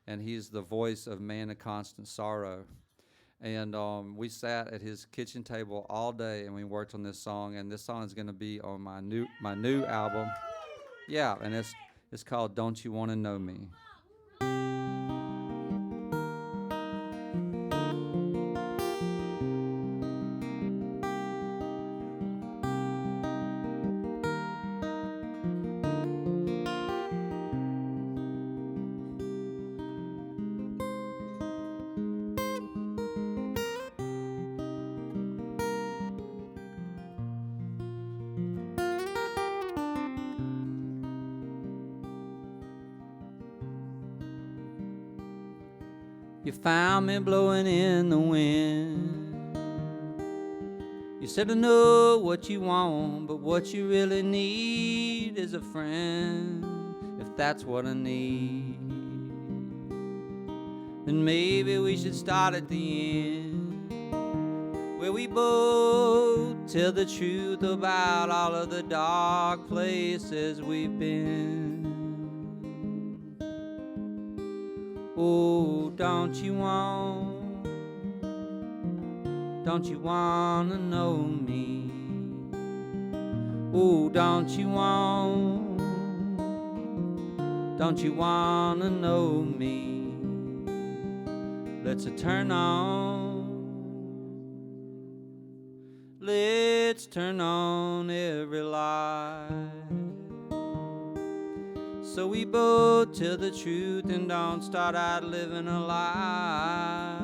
and he's the voice of Man of Constant Sorrow. And we sat at his kitchen table all day, and we worked on this song. And this song is going to be on my new album. Yeah, and it's called "Don't You Want to Know Me." You found me blowing in the wind. You said I know what you want, but what you really need is a friend. If that's what I need, then maybe we should start at the end, where we both tell the truth about all of the dark places we've been. Oh, don't you wanna know me? Oh, don't you wanna know me? Let's turn on every light, so we both tell the truth and don't start out living a lie.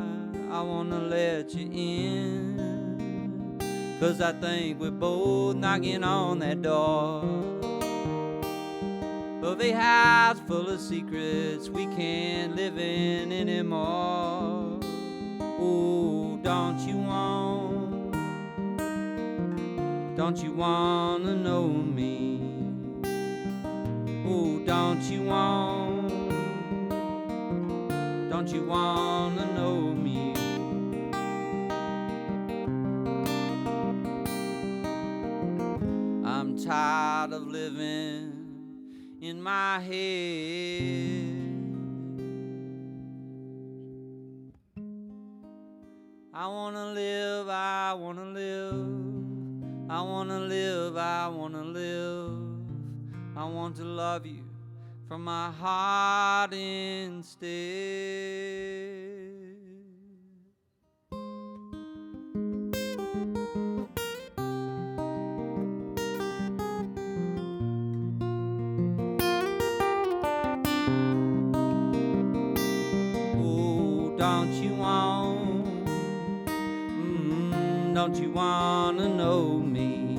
I wanna let you in, 'cause I think we're both knocking on that door of a house full of secrets we can't live in anymore. Oh, don't you wanna know me? Oh, don't you wanna know me? I'm tired of living in my head. I wanna live, I wanna live, I wanna live, I wanna live. I want to love you from my heart instead. Oh, don't you want, don't you wanna know me?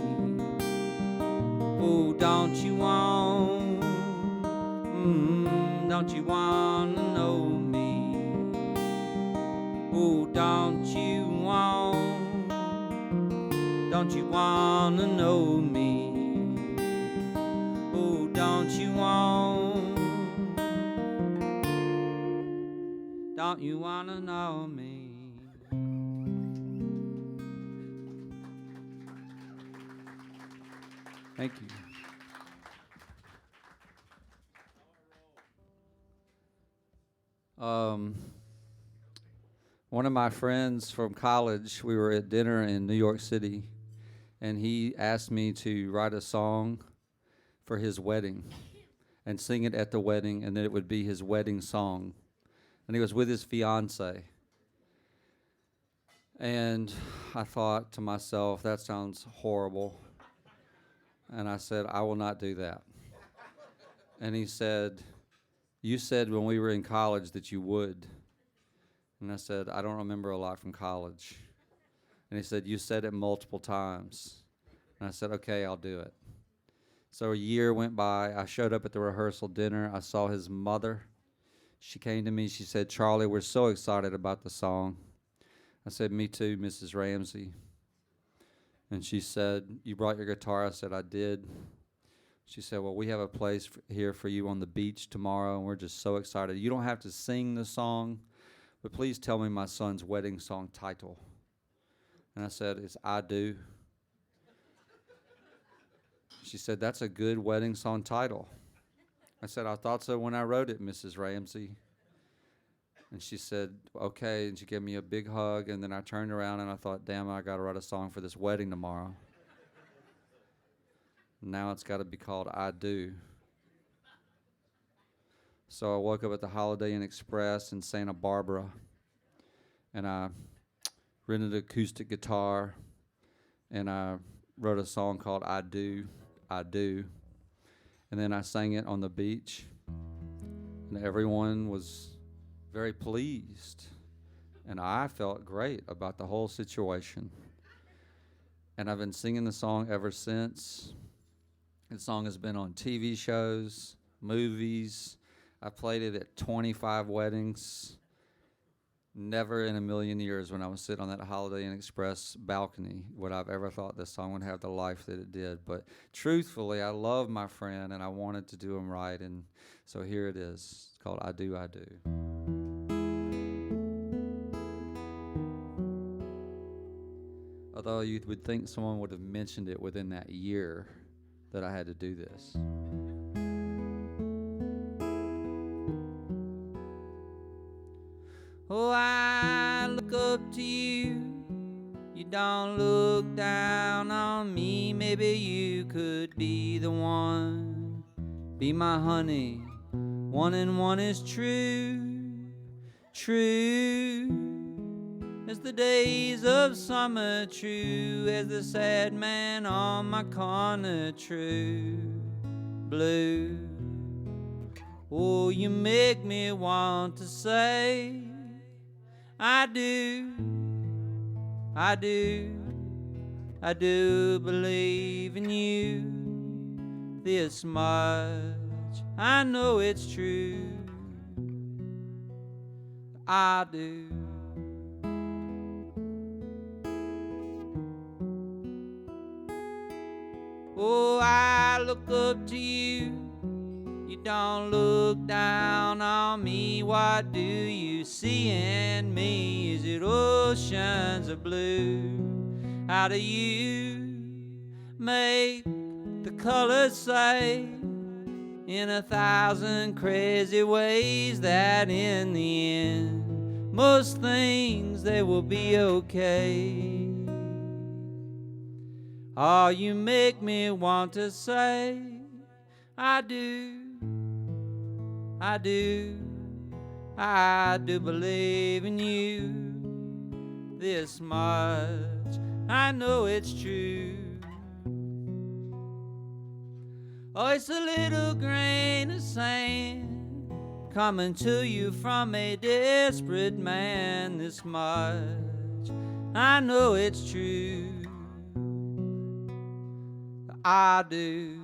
Oh, don't you want, don't you wanna know me? Oh, don't you wanna know me? Oh, don't you wanna know me? Thank you. One of my friends from college, we were at dinner in New York City, and he asked me to write a song for his wedding and sing it at the wedding, and then it would be his wedding song. And he was with his fiance. And I thought to myself, that sounds horrible. And I said, I will not do that. And he said, you said when we were in college that you would. And I said, I don't remember a lot from college. And he said, you said it multiple times. And I said, okay, I'll do it. So a year went by. I showed up at the rehearsal dinner. I saw his mother. She came to me. She said, Charlie, we're so excited about the song. I said, me too, Mrs. Ramsey. And she said, you brought your guitar? I said, I did. She said, well, we have a place here for you on the beach tomorrow, and we're just so excited. You don't have to sing the song, but please tell me my son's wedding song title. And I said, it's I Do. She said, that's a good wedding song title. I said, I thought so when I wrote it, Mrs. Ramsey. And she said, okay, and she gave me a big hug, and then I turned around and I thought, damn, I got to write a song for this wedding tomorrow. Now it's got to be called I Do. So I woke up at the Holiday Inn Express in Santa Barbara, and I rented an acoustic guitar, and I wrote a song called I Do, I Do. And then I sang it on the beach, and everyone was very pleased, and I felt great about the whole situation. And I've been singing the song ever since. The song has been on TV shows, movies. I played it at 25 weddings. Never in a million years when I was sitting on that Holiday Inn Express balcony would I've ever thought this song would have the life that it did. But truthfully, I love my friend, and I wanted to do him right, and so here it is. It's called I Do, I Do. Although you would think someone would have mentioned it within that year that I had to do this. Oh, I look up to you. You don't look down on me. Maybe you could be the one. Be my honey. 1 and 1 is true. True as the days of summer. True as the sad man on my corner. True blue. Oh, you make me want to say I do, I do, I do believe in you this much. I know it's true. I do. Oh, I look up to you. You don't look down on me. What do you see in me? Is it oceans of blue? How do you make the colors say in 1,000 crazy ways that in the end, most things they will be okay. Oh, you make me want to say, I do, I do, I do believe in you this much. I know it's true. Oh, it's a little grain of sand coming to you from a desperate man this much. I know it's true. I do.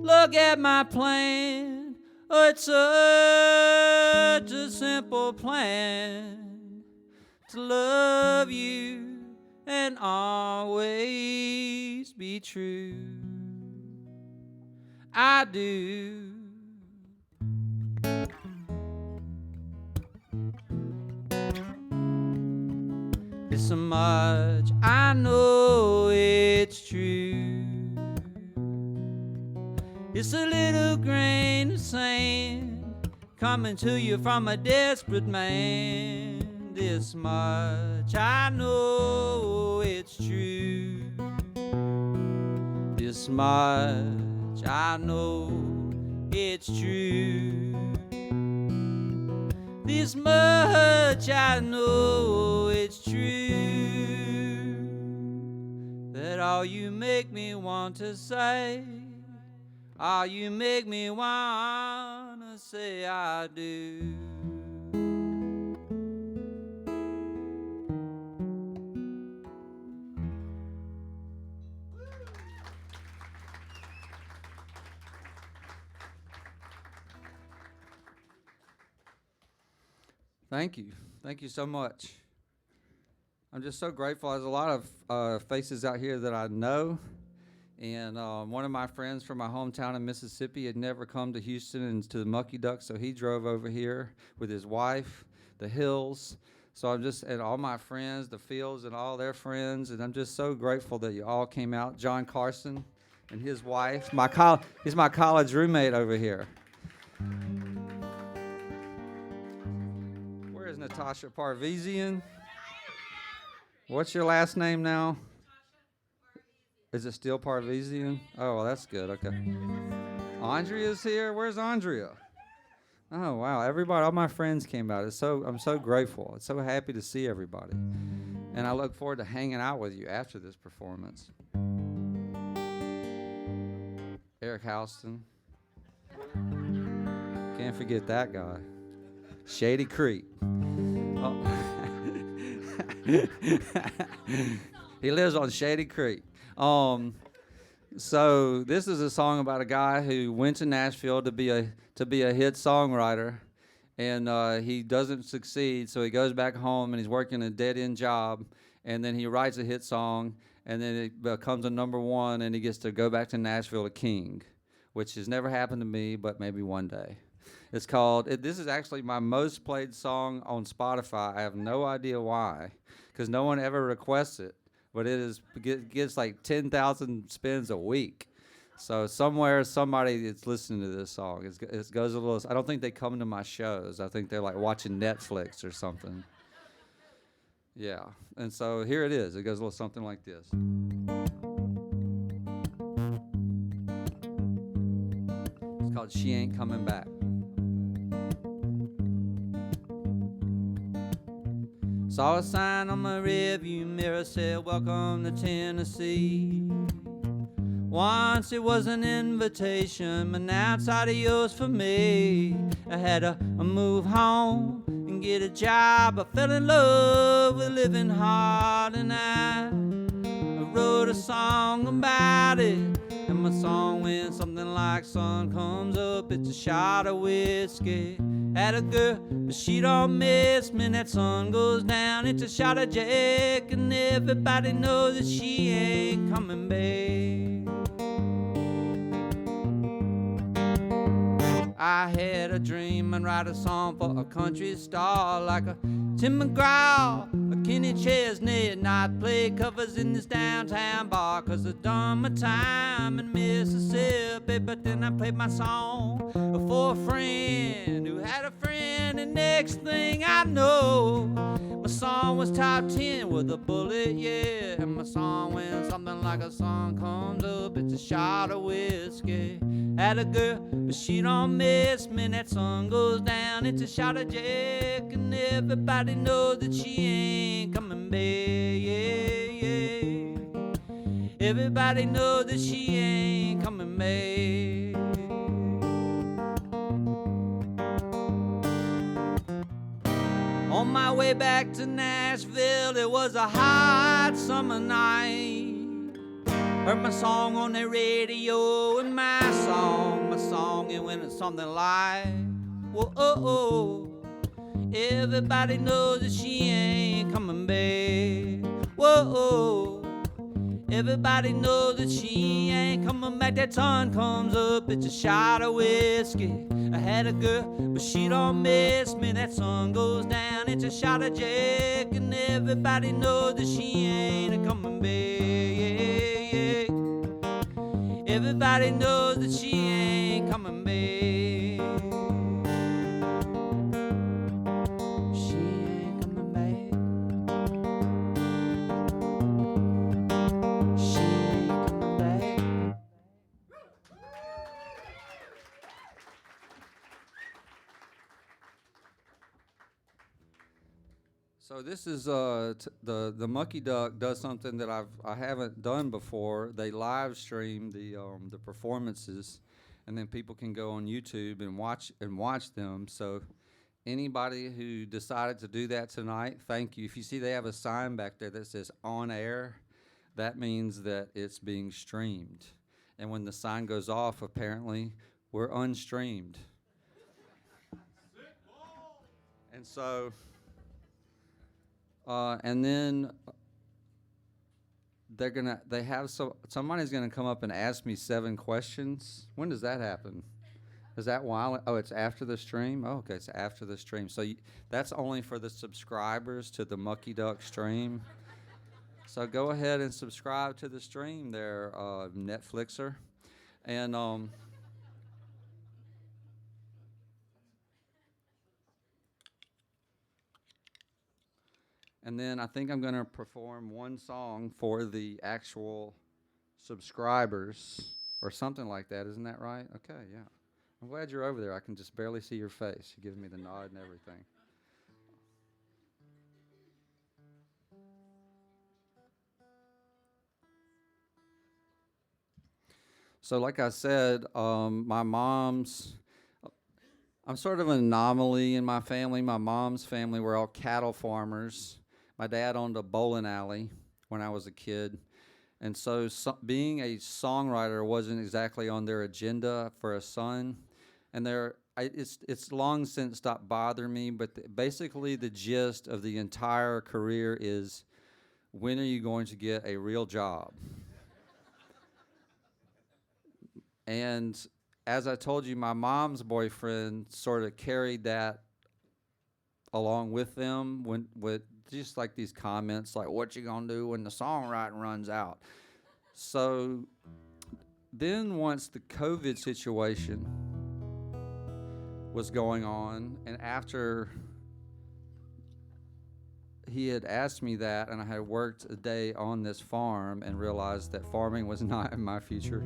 Look at my plan. Oh, it's such a simple plan to love you and always be true. I do. It's so much I know it's true. It's a little grain of sand coming to you from a desperate man. This much I know it's true. This much I know it's true. This much I know it's true. That all you make me want to say, all you make me wanna say I do. Thank you. Thank you so much. I'm just so grateful. There's a lot of faces out here that I know. And one of my friends from my hometown in Mississippi had never come to Houston and to the Mucky Duck, so he drove over here with his wife, the Hills. So I'm just, and all my friends, the Fields and all their friends, and I'm just so grateful that you all came out. John Carson and his wife, he's my college roommate over here. Where is Natasha Parvizian? What's your last name now? Is it still Parvizian? Oh, well, that's good. Okay. Andrea's here. Where's Andrea? Oh, wow. Everybody, all my friends came out. I'm so grateful. I'm so happy to see everybody. And I look forward to hanging out with you after this performance. Eric Houston. Can't forget that guy. Shady Creek. Oh. He lives on Shady Creek. So this is a song about a guy who went to Nashville to be a hit songwriter, and he doesn't succeed, so he goes back home and he's working a dead-end job, and then he writes a hit song, and then it becomes a #1, and he gets to go back to Nashville a king, which has never happened to me, but maybe one day. It's called, this is actually my most played song on Spotify. I have no idea why, because no one ever requests it. But it gets like 10,000 spins a week. So somewhere, somebody is listening to this song. It goes a little, I don't think they come to my shows. I think they're like watching Netflix or something. Yeah, and so here it is. It goes a little something like this. It's called She Ain't Coming Back. Saw a sign on my rearview mirror said, "Welcome to Tennessee." Once it was an invitation, but now it's adios for me. I had to move home and get a job. I fell in love with living hard, and I wrote a song about it. And my song went something like, "Sun comes up, it's a shot of whiskey. Had a girl, but she don't miss me. That sun goes down, it's a shot of Jack. And everybody knows that she ain't coming back." I had a dream and write a song for a country star like a Tim McGraw, a Kenny Chesney, and I'd play covers in this downtown bar 'cause I done my time in Mississippi. But then I played my song for a friend who had a friend, and next thing I know, my song was top 10 with a bullet, yeah. And my song went something like a sun comes up, it's a shot of whiskey. Had a girl, but she don't miss me. That sun goes down, it's a shot of Jack, and everybody knows that she ain't coming back. Yeah, yeah. Everybody knows that she ain't coming back. On my way back to Nashville, it was a hot summer night. Heard my song on the radio, and my song, it went something like, whoa, oh, oh. Everybody knows that she ain't coming back. Whoa, oh. Everybody knows that she ain't coming back. That sun comes up, it's a shot of whiskey. I had a girl, but she don't miss me. That sun goes down, it's a shot of Jack, and everybody knows that she ain't coming back. Yeah, yeah. Everybody knows that she ain't coming back. She ain't coming back. She ain't coming back. So this is the Mucky Duck does something that I haven't done before. They live stream the performances, and then people can go on YouTube and watch them. So anybody who decided to do that tonight, thank you. If you see they have a sign back there that says on air, that means that it's being streamed. And when the sign goes off, apparently we're unstreamed. And so. And then somebody's gonna come up and ask me 7 questions. When does that happen? Is that while? Oh, it's after the stream. Oh, okay, it's after the stream. So that's only for the subscribers to the Mucky Duck stream. So go ahead and subscribe to the stream there, Netflixer, and And then I think I'm going to perform one song for the actual subscribers or something like that. Isn't that right? Okay, yeah. I'm glad you're over there. I can just barely see your face. You're giving me the nod and everything. So like I said, I'm sort of an anomaly in my family. My mom's family were all cattle farmers. My dad owned a bowling alley when I was a kid. And so being a songwriter wasn't exactly on their agenda for a son. And it's long since stopped bothering me, but basically the gist of the entire career is, when are you going to get a real job? And as I told you, my mom's boyfriend sort of carried that along with them with just like these comments like, what you gonna do when the songwriting runs out? So then once the COVID situation was going on, and after he had asked me that, and I had worked a day on this farm and realized that farming was not in my future.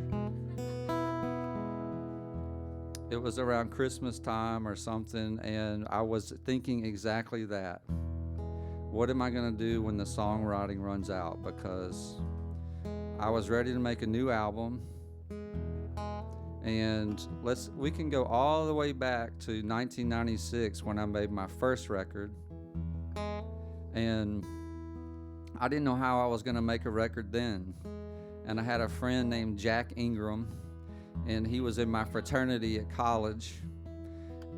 It was around Christmas time or something, and I was thinking exactly that. What am I going to do when the songwriting runs out? Because I was ready to make a new album, and we can go all the way back to 1996 when I made my first record, and I didn't know how I was going to make a record then. And I had a friend named Jack Ingram, and he was in my fraternity at college,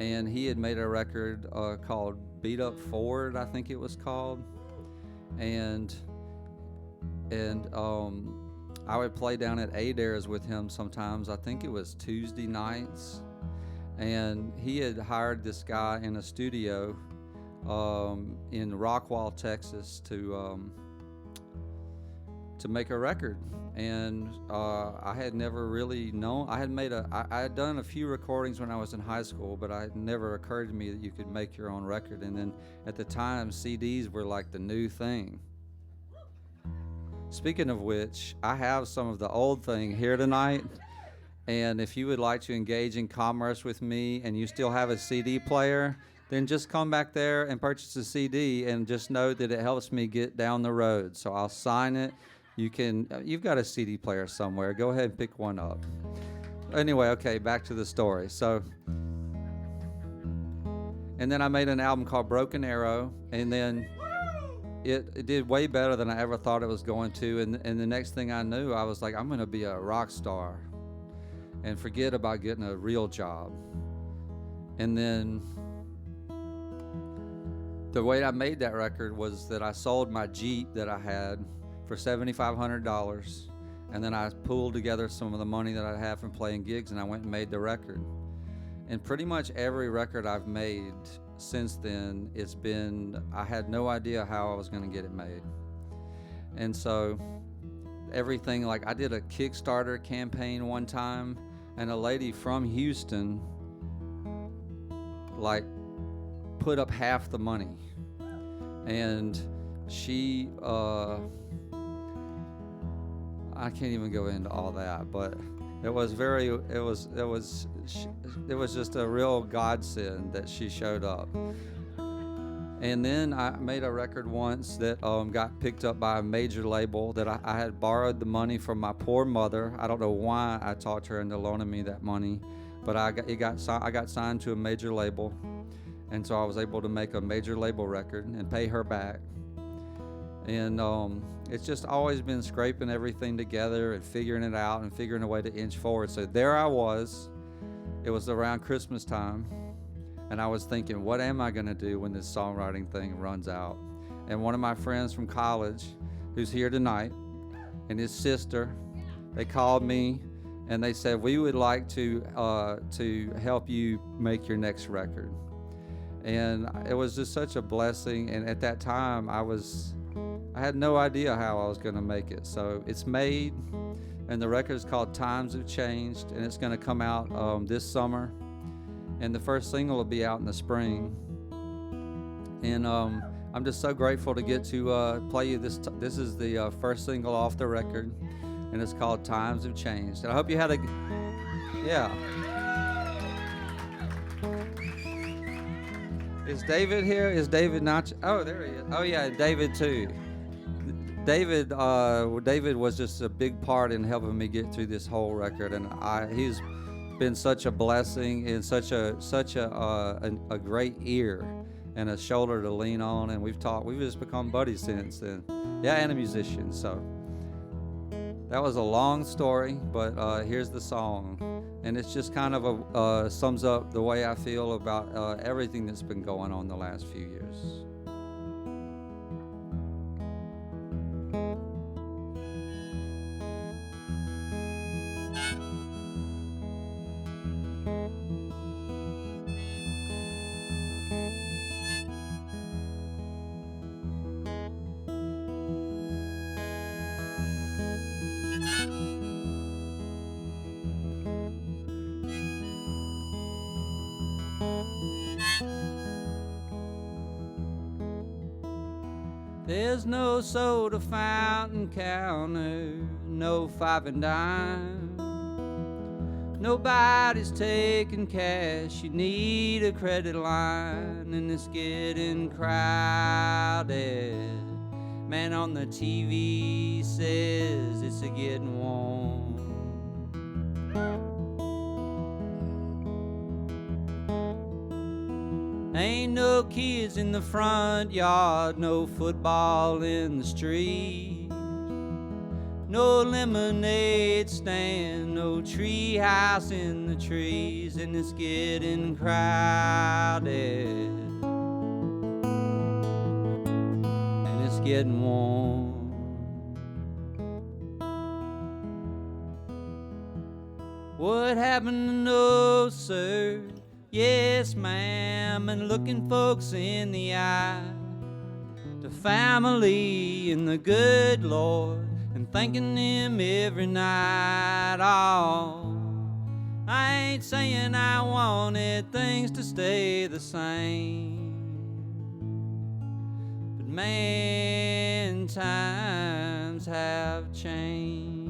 and he had made a record called Beat Up Ford, I think it was called, and I would play down at Adair's with him sometimes. I think it was Tuesday nights, and he had hired this guy in a studio in Rockwall, Texas, to make a record. And I had never really known. I had done a few recordings when I was in high school, but it never occurred to me that you could make your own record. And then at the time, CDs were like the new thing. Speaking of which, I have some of the old thing here tonight. And if you would like to engage in commerce with me and you still have a CD player, then just come back there and purchase a CD, and just know that it helps me get down the road. So I'll sign it. You've got a CD player somewhere. Go ahead and pick one up. Anyway, okay, back to the story. So, and then I made an album called Broken Arrow, and then it did way better than I ever thought it was going to. And the next thing I knew, I was like, I'm going to be a rock star and forget about getting a real job. And then the way I made that record was that I sold my Jeep that I had for $7,500, and then I pulled together some of the money that I had from playing gigs, and I went and made the record. And pretty much every record I've made since then, I had no idea how I was going to get it made. And so everything, like I did a Kickstarter campaign one time, and a lady from Houston like put up half the money, and she I can't even go into all that, but it was just a real godsend that she showed up. And then I made a record once that got picked up by a major label that I had borrowed the money from my poor mother. I don't know why I talked her into loaning me that money, but I got signed to a major label, and so I was able to make a major label record and pay her back. And it's just always been scraping everything together and figuring it out and figuring a way to inch forward. So there I was. It was around Christmas time, and I was thinking, what am I going to do when this songwriting thing runs out? And one of my friends from college, who's here tonight, and his sister, they called me and they said, we would like to help you make your next record. And it was just such a blessing. And at that time, I had no idea how I was going to make it. So it's made, and the record is called Times Have Changed, and it's going to come out this summer. And the first single will be out in the spring. And I'm just so grateful to get to play you this. This is the first single off the record, and it's called Times Have Changed. And I hope you had a, yeah. Is David here? Is David not? Oh, there he is. Oh, yeah, David too. David was just a big part in helping me get through this whole record, and he's been such a blessing and such a great ear and a shoulder to lean on, and we've just become buddies since then. Yeah, and a musician. So that was a long story, but here's the song, and it's just kind of sums up the way I feel about everything that's been going on the last few years. There's no soda fountain counter, no 5 and dime. Nobody's taking cash, you need a credit line, and it's getting crowded. Man on the TV says it's a-getting warm. Ain't no kids in the front yard, no football in the street, no lemonade stand, no tree house in the trees, and it's getting crowded, and it's getting warm. What happened to no, sir? Yes, ma'am, and looking folks in the eye, to family and the good Lord, and thanking Him every night. Oh, I ain't saying I wanted things to stay the same, but man, times have changed.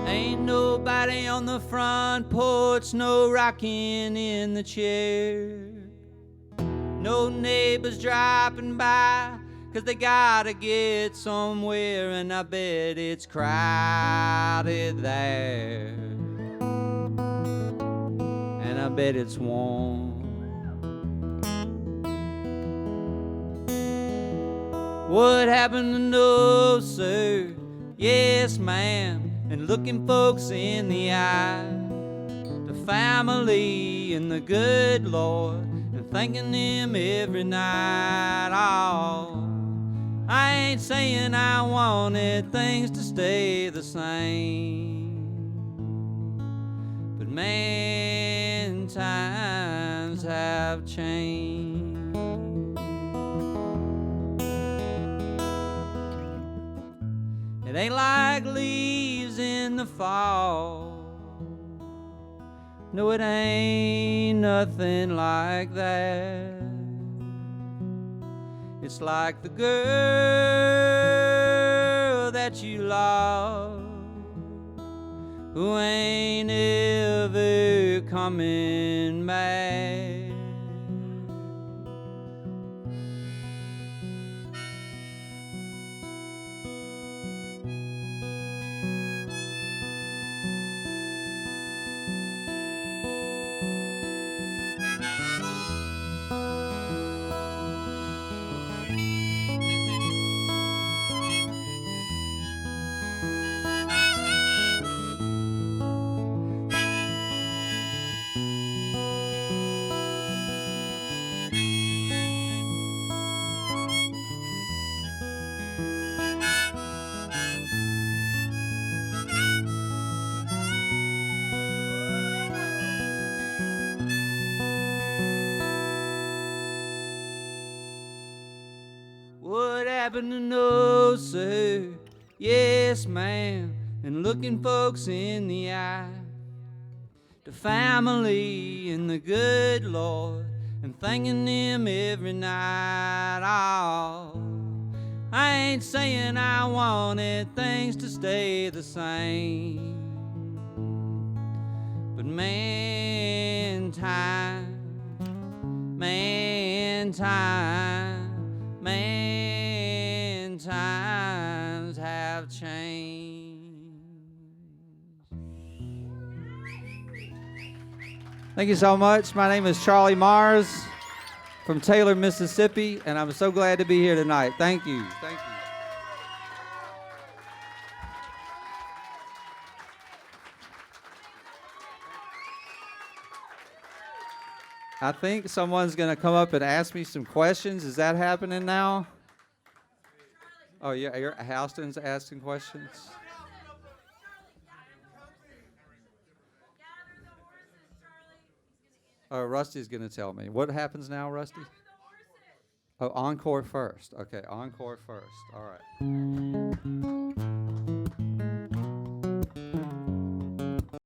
Ain't nobody on the front porch, no rocking in the chair. No neighbors dropping by, 'cause they gotta get somewhere, and I bet it's crowded there, and I bet it's warm. What happened to no, sir? Yes, ma'am, and looking folks in the eye, the family and the good Lord, and thanking Him every night. Oh, I ain't saying I wanted things to stay the same, but man, times have changed. It ain't like leaves in the fall. No, it ain't nothing like that. It's like the girl that you love, who ain't ever coming back. What happened to no, sir? Yes, ma'am, and looking folks in the eye, the family and the good Lord, and thanking Him every night. Oh, I ain't saying I wanted things to stay the same, but man, time, times have changed. Thank you so much. My name is Charlie Mars from Taylor, Mississippi, and I'm so glad to be here tonight. Thank you. Thank you. I think someone's going to come up and ask me some questions. Is that happening now? Oh, yeah, Houston's asking questions. Oh, Rusty's going to tell me. What happens now, Rusty? Oh, encore first. Okay, encore first. All right.